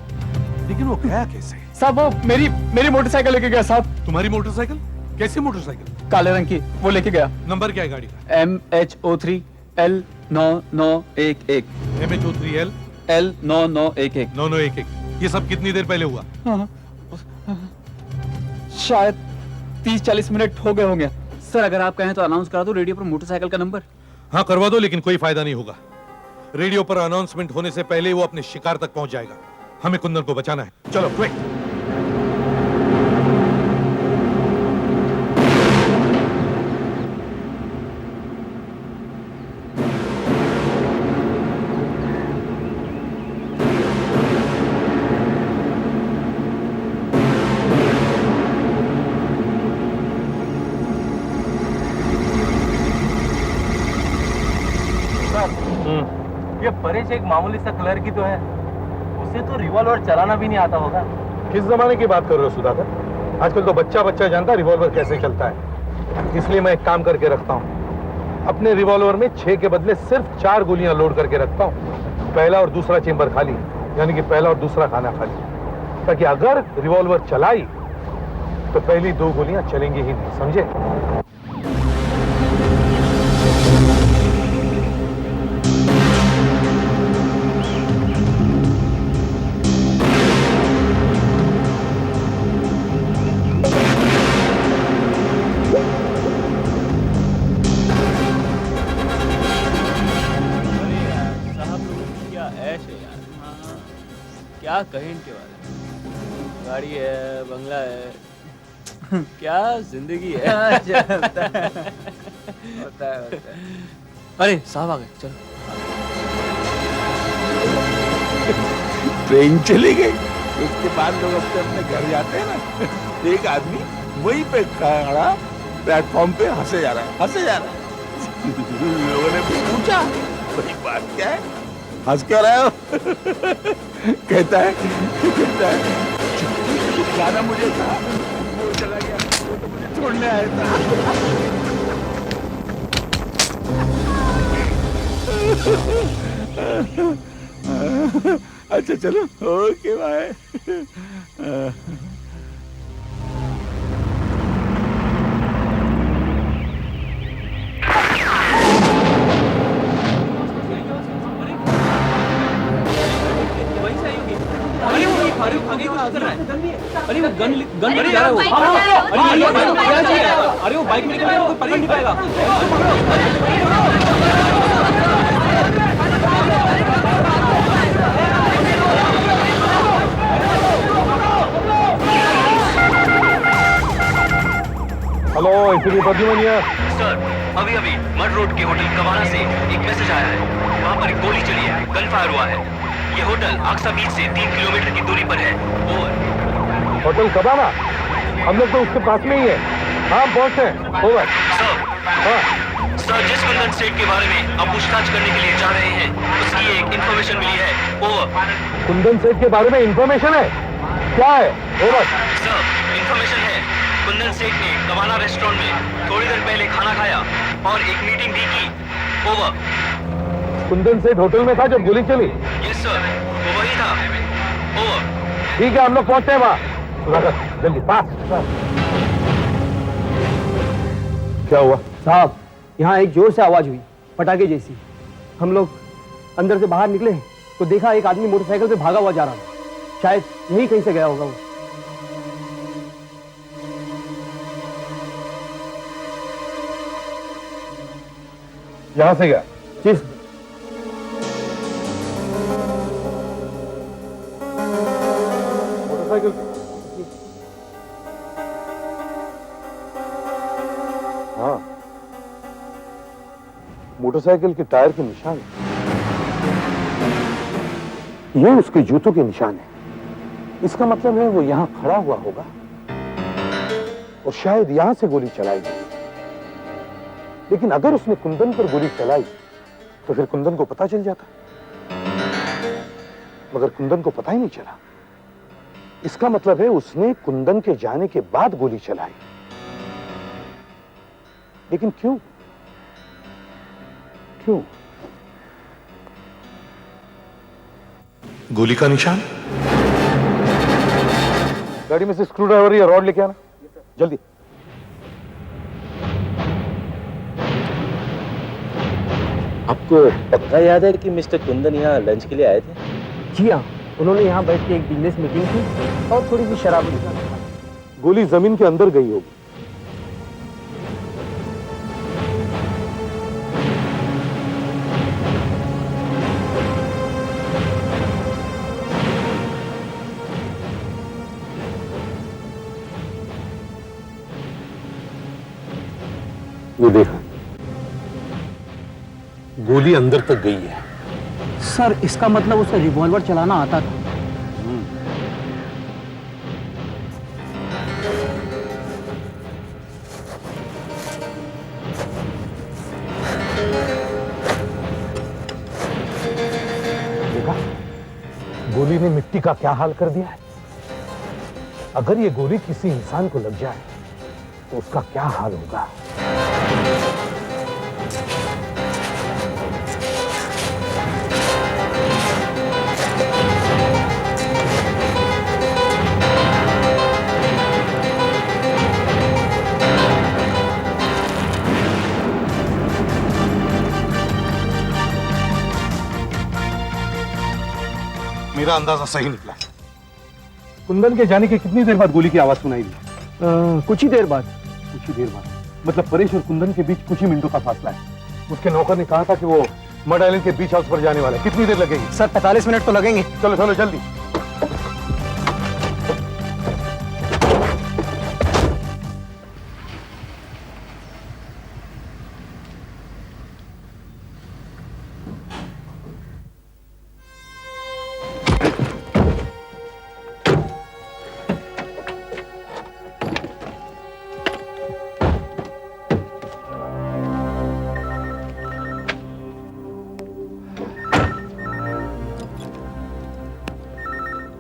लेकिन वो गया कैसे? साहब वो मेरी मोटरसाइकिल लेके गया साहब। तुम्हारी मोटरसाइकिल? कैसी मोटरसाइकिल? काले रंग की, वो लेके गया। नंबर क्या है गाड़ी का? MH03L9911। MH03L L9911। 9911। ये सब कितनी देर पहले हुआ? शायद 30-40 मिनट हो गए होंगे। सर अगर आप कहें तो अनाउंस करा दो रेडियो पर मोटरसाइकिल का नंबर। हाँ करवा दो, लेकिन कोई फायदा नहीं होगा। रेडियो पर अनाउंसमेंट होने से पहले वो अपने शिकार तक पहुंच जाएगा। हमें कुंदन को बचाना है। चलो क्विक। ये परेश एक मामूली सा कलर की तो है, उसे तो रिवॉल्वर चलाना भी नहीं आता होगा। किस जमाने की बात कर रहे हो सुधाकर? आजकल तो बच्चा बच्चा जानता रिवॉल्वर कैसे चलता है। इसलिए मैं एक काम करके रखता हूँ, अपने रिवॉल्वर में 6 के बदले सिर्फ 4 गोलियां लोड करके रखता हूँ। पहला और दूसरा चेंबर खाली, यानी कि पहला और दूसरा खाना खाली, ताकि अगर रिवॉल्वर चलाई तो पहली 2 गोलियां चलेंगी ही नहीं, समझे? क्या कहें इनके बारे में? गाड़ी है, बंगला है, क्या जिंदगी है। होता है। अरे साहब आ गए, चलो। ट्रेन चली गई, उसके बाद लोग अपने अपने घर जाते हैं ना। एक आदमी वहीं पे खड़ा प्लेटफॉर्म पे हंसे जा रहा है। लोगों ने पूछा बड़ी बात क्या है, हंस क्या रहे हो? कहता है गाना मुझे था, वो चला गया, वो तो मुझे छोड़ने आया था। अच्छा चलो, ओके बाय। अरे वो गन जा रहा है वो। अरे वो बाइक में निकल रहा है, पकड़ नहीं पाएगा। हेलो, एसीपी प्रद्युमन सर, अभी मड रोड के होटल कवाना से एक मैसेज आया है। वहाँ पर एक गोली चली है, गन फायर हुआ है। ये होटल आक्सा बीच से 3 किलोमीटर की दूरी पर है। ओवर। होटल कबाना? हम लोग तो उसके पास में ही है। हाँ, पहुंचे। ओवर। सर, जिस कुंदन सेठ के बारे में आप पूछताछ करने के लिए जा रहे हैं, उसकी एक इंफॉर्मेशन मिली है। ओवर। कुंदन सेठ के बारे में इंफॉर्मेशन है? क्या है? ओवर। सर, इंफॉर्मेशन है, कुंदन सेठ ने कवाना रेस्टोरेंट में थोड़ी देर पहले खाना खाया और एक मीटिंग भी की। ओवर। कुंदन सेठ होटल में था जब गोली चली? यस सर, वो वही था। ओवर। ठीक है, हम लोग पहुंचते हैं वहां। सुधाकर, जल्दी पास। क्या हुआ साहब? यहाँ एक जोर से आवाज हुई, पटाखे जैसी। हम लोग अंदर से बाहर निकले तो देखा एक आदमी मोटरसाइकिल पे भागा हुआ जा रहा था। शायद यही कहीं से गया होगा वो। यहां से गया? जी। मोटरसाइकिल? हाँ, मोटरसाइकिल के टायर के निशान, ये उसके जूतों के निशान है। इसका मतलब है वो यहां खड़ा हुआ होगा और शायद यहां से गोली चलाई गई। लेकिन अगर उसने कुंदन पर गोली चलाई तो फिर कुंदन को पता चल जाता, मगर कुंदन को पता ही नहीं चला। इसका मतलब है उसने कुंदन के जाने के बाद गोली चलाई। लेकिन क्यों? गोली का निशान? गाड़ी में से स्क्रू ड्राइवर या रॉड लेके आना जल्दी। आपको पक्का याद है कि मिस्टर कुंदन यहाँ लंच के लिए आए थे? जी हाँ, उन्होंने यहाँ बैठ के एक बिजनेस मीटिंग की और थोड़ी सी शराब ली। गोली जमीन के अंदर गई होगी। ये देखा, गोली अंदर तक गई है। सर, इसका मतलब उसे रिवॉल्वर चलाना आता था। देखा, गोली ने मिट्टी का क्या हाल कर दिया है। अगर ये गोली किसी इंसान को लग जाए तो उसका क्या हाल होगा। मेरा अंदाजा सही निकला। कुंदन के जाने के कितनी देर बाद गोली की आवाज सुनाई दी? कुछ ही देर बाद। कुछ ही देर बाद मतलब परेश और कुंदन के बीच कुछ ही मिनटों का फासला है। उसके नौकर ने कहा था कि वो मड आइलैंड के बीच हाउस पर जाने वाला है। कितनी देर लगेगी? सर 45 मिनट तो लगेंगे। चलो चलो जल्दी।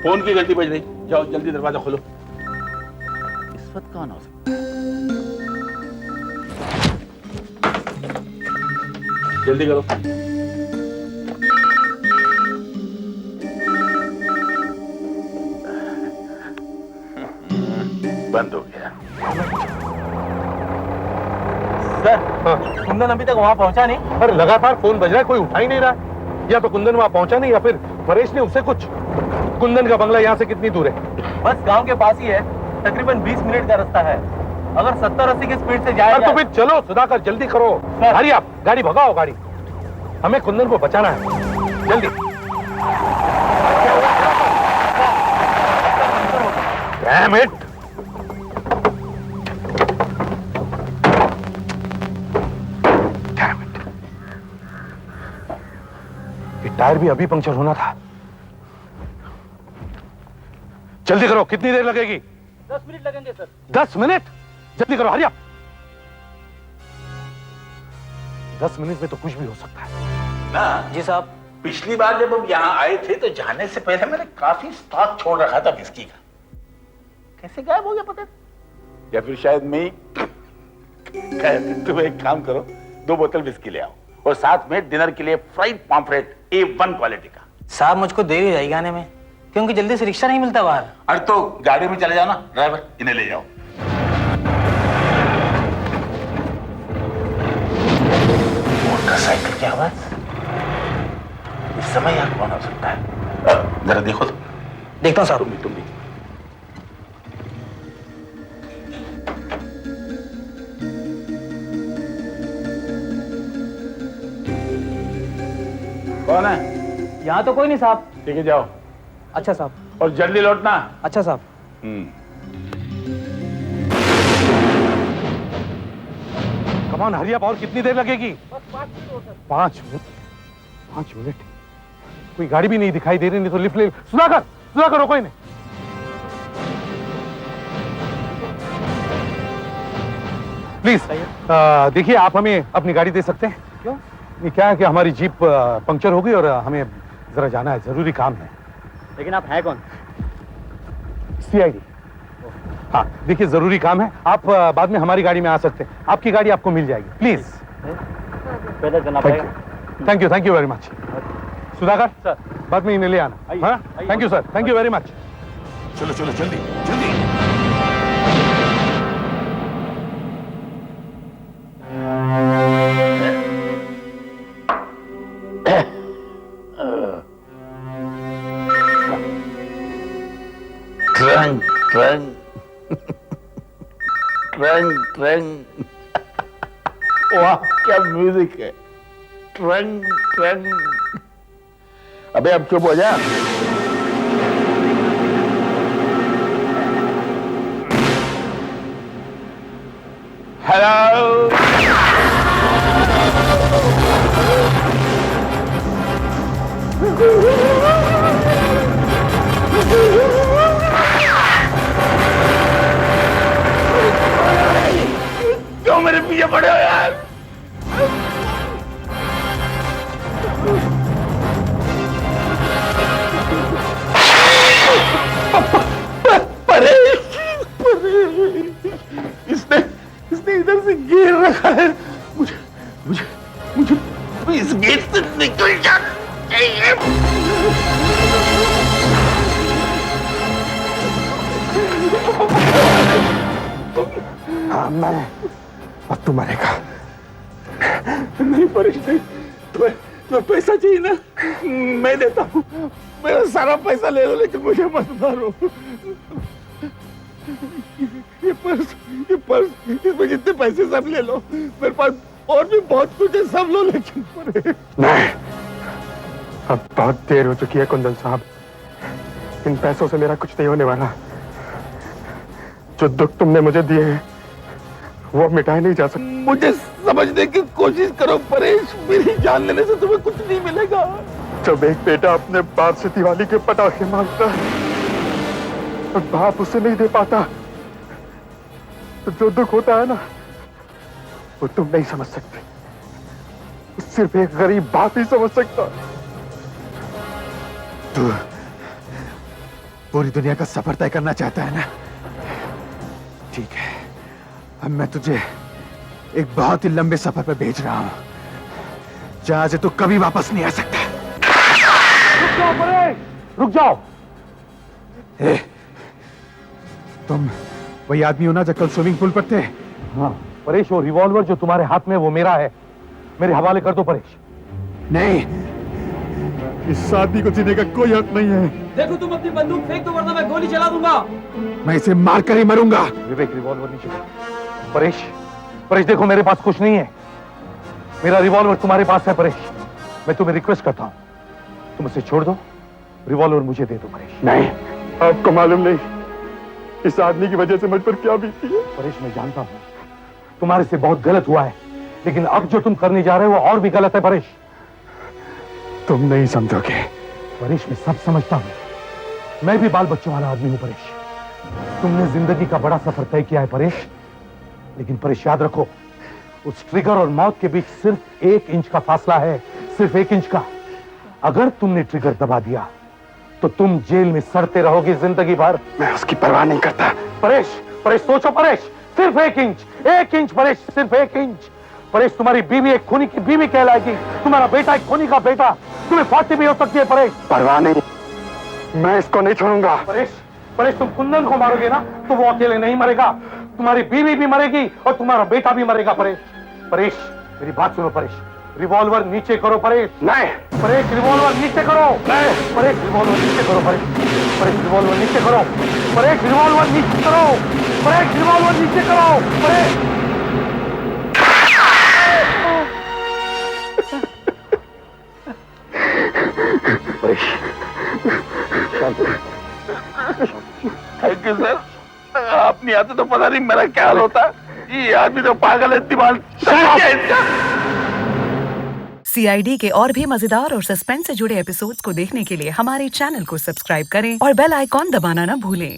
फोन की घंटी बज रही, जाओ जल्दी दरवाजा खोलो। इस वक्त कौन हो सकता है? जल्दी करो। बंद हो गया। सर, कुंदन अभी तक वहां पहुंचा नहीं। अरे लगातार फोन बज रहा है, कोई उठा ही नहीं रहा। या तो कुंदन वहां पहुंचा नहीं या फिर परेश ने उससे कुछ। कुंदन का बंगला यहाँ से कितनी दूर है? बस गांव के पास ही है, तकरीबन 20 मिनट का रास्ता है। अगर 70-80 की स्पीड से जाए तो फिर चलो सुधाकर, जल्दी करो। हरी आप गाड़ी भगाओ, गाड़ी। हमें कुंदन को बचाना है, जल्दी। Damn it! Damn it! ये टायर भी अभी पंक्चर होना था। जल्दी करो, कितनी देर लगेगी? 10 मिनट लगेंगे सर। 10 मिनट? जल्दी करो, हरिया। 10 मिनट में तो कुछ भी हो सकता है। ना जी साहब, पिछली बार जब हम यहाँ आए थे तो जाने से पहले मैंने काफी स्टॉक छोड़ रखा था विस्की का। कैसे गायब हो गया पता नहीं? या फिर शायद मैं ही तुम एक काम करो, 2 बोतल विस्की ले आओ और साथ में डिनर के लिए फ्राइड पॉम्फ्रेट A1 क्वालिटी का। साहब मुझको देरी हो जाएगी आने में, क्योंकि जल्दी से रिक्शा नहीं मिलता बाहर। अरे तो गाड़ी में चले जाओ ना, ड्राइवर इन्हें ले जाओ। मोटरसाइकिल की आवाज इस समय यहाँ कौन हो सकता है? जरा देखो तो। देखता हूँ साहब। तुम भी। कौन है? यहाँ तो कोई नहीं साहब। ठीक है जाओ। अच्छा साहब। और जल्दी लौटना। अच्छा साहब। कम ऑन हरी अप, और कितनी देर लगेगी? 5 मिनट। 5 मिनट? कोई गाड़ी भी नहीं दिखाई दे रही, नहीं तो लिफ्ट ले। सुधाकर, सुधाकर रोको इन्हें। प्लीज देखिए, आप हमें अपनी गाड़ी दे सकते हैं? क्यों? ये क्या है कि हमारी जीप पंक्चर हो गई और हमें जरा जाना है, जरूरी काम है। लेकिन आप हैं कौन? CID। हाँ देखिए, जरूरी काम है, आप बाद में हमारी गाड़ी में आ सकते हैं। आपकी गाड़ी आपको मिल जाएगी, प्लीज। पहले जाना पड़ेगा। Thank you very much. Sudhakar sir, बाद में इन्हें ले आना। हाँ, thank you sir, thank you very much. चलो चलो जल्दी जल्दी। ट्रंग ट्रंग ट्रंग ट्रंग। वाह क्या म्यूजिक है। ट्रंग ट्रंग। अबे अब चुप हो जा। हेलो। क्यों मेरे पीछे पड़े हो यार? गिर रखा है। मुझे मुझे मुझे इस गेट से निकल जाना चाहिए। हाँ मैं, अब तू मरेगा। नहीं परेश नहीं, तुम्हें पैसा चाहिए ना, मैं देता हूँ। मेरा सारा पैसा ले लो, लेकिन मुझे मत मारो। ये पर्स इसमें जितने पैसे सब ले लो। मेरे पास और भी बहुत कुछ है, सब लो, लेकिन नहीं। अब बहुत देर हो चुकी है कुंदन साहब, इन पैसों से मेरा कुछ नहीं होने वाला। जो दुख तुमने मुझे दिए हैं वो मिटाए नहीं जा सकते। मुझे समझने की कोशिश करो परेश, मेरी जान लेने से तुम्हें कुछ नहीं मिलेगा। जब एक बेटा अपने बाप से दिवाली के पटाखे मांगता है और बाप उसे नहीं दे पाता, तो जो दुख होता है ना, वो तुम नहीं समझ सकते। सिर्फ एक गरीब बाप ही समझ सकता। तू पूरी दुनिया का सफर तय करना चाहता है ना? ठीक है, अब मैं तुझे एक बहुत ही लंबे सफर पर भेज रहा हूं, जहां से तू कभी वापस नहीं आ सकता। रुक जाओ परेश, रुक जाओ। तुम वही आदमी हो ना जो कल स्विमिंग पूल पर थे? हाँ परेश, वो रिवॉल्वर जो तुम्हारे हाथ में वो मेरा है, मेरे हवाले कर दो परेश। नहीं, इस आदमी को जीने का कोई हक नहीं है। देखो तुम अपनी बंदूक फेंक दो, वरना मैं गोली चला दूंगा। मैं इसे मार कर ही मरूंगा। विवेक, रिवॉल्वर नीचे। परेश, परेश देखो मेरे पास कुछ नहीं है, मेरा रिवॉल्वर तुम्हारे पास है परेश। मैं तुम्हें रिक्वेस्ट करता हूं, तुम उसे छोड़ दो, रिवॉल्वर मुझे दे दो परेश। नहीं, आपको मालूम नहीं इस आदमी की वजह से मुझ पर क्या बीती है। परेश मैं जानता हूं तुम्हारे से बहुत गलत हुआ है, लेकिन अब जो तुम करने जा रहे हो वो और भी गलत है परेश। तुम नहीं समझोगे परेश, मैं सब समझता हूं, मैं भी बाल बच्चों वाला आदमी हूं परेश। तुमने जिंदगी का बड़ा सफर तय किया है परेश, लेकिन परेश याद रखो, उस ट्रिगर और मौत के बीच सिर्फ 1 इंच का फासला है, सिर्फ 1 इंच का। अगर तुमने ट्रिगर दबा दिया तो तुम जेल में सड़ते रहोगे जिंदगी भर। मैं उसकी परवाह नहीं करता। परेश, परेश सोचो परेश, सिर्फ 1 इंच, 1 इंच परेश, सिर्फ 1 इंच। परेश, तुम्हारी बीवी एक खूनी की बीवी कहलाएगी, तुम्हारा बेटा एक खूनी का बेटा, तुम्हें फांसी भी हो सकती है परेश। परवाह नहीं, मैं इसको नहीं छोड़ूंगा। परेश, परेश तुम कुंदन को मारोगे ना तो वो अकेले नहीं मरेगा, तुम्हारी बीवी भी मरेगी और तुम्हारा बेटा भी मरेगा परेश। परेश मेरी बात सुनो परेश, रिवॉल्वर नीचे करो परेश। नहीं परेश, रिवॉल्वर नीचे करो। नहीं परेश, रिवॉल्वर नीचे करो परेश। परेश, रिवॉल्वर नीचे करो। परेश, रिवॉल्वर नीचे करो। परेश, रिवॉल्वर नीचे करो। परेश, थैंक यू सर, आप नहीं आते तो पता नहीं मेरा क्या हाल होता। ये आदमी तो पागल है, दिमाग CID के और भी मजेदार और सस्पेंस से जुड़े एपिसोड्स को देखने के लिए हमारे चैनल को सब्सक्राइब करें और बेल आइकॉन दबाना ना भूलें।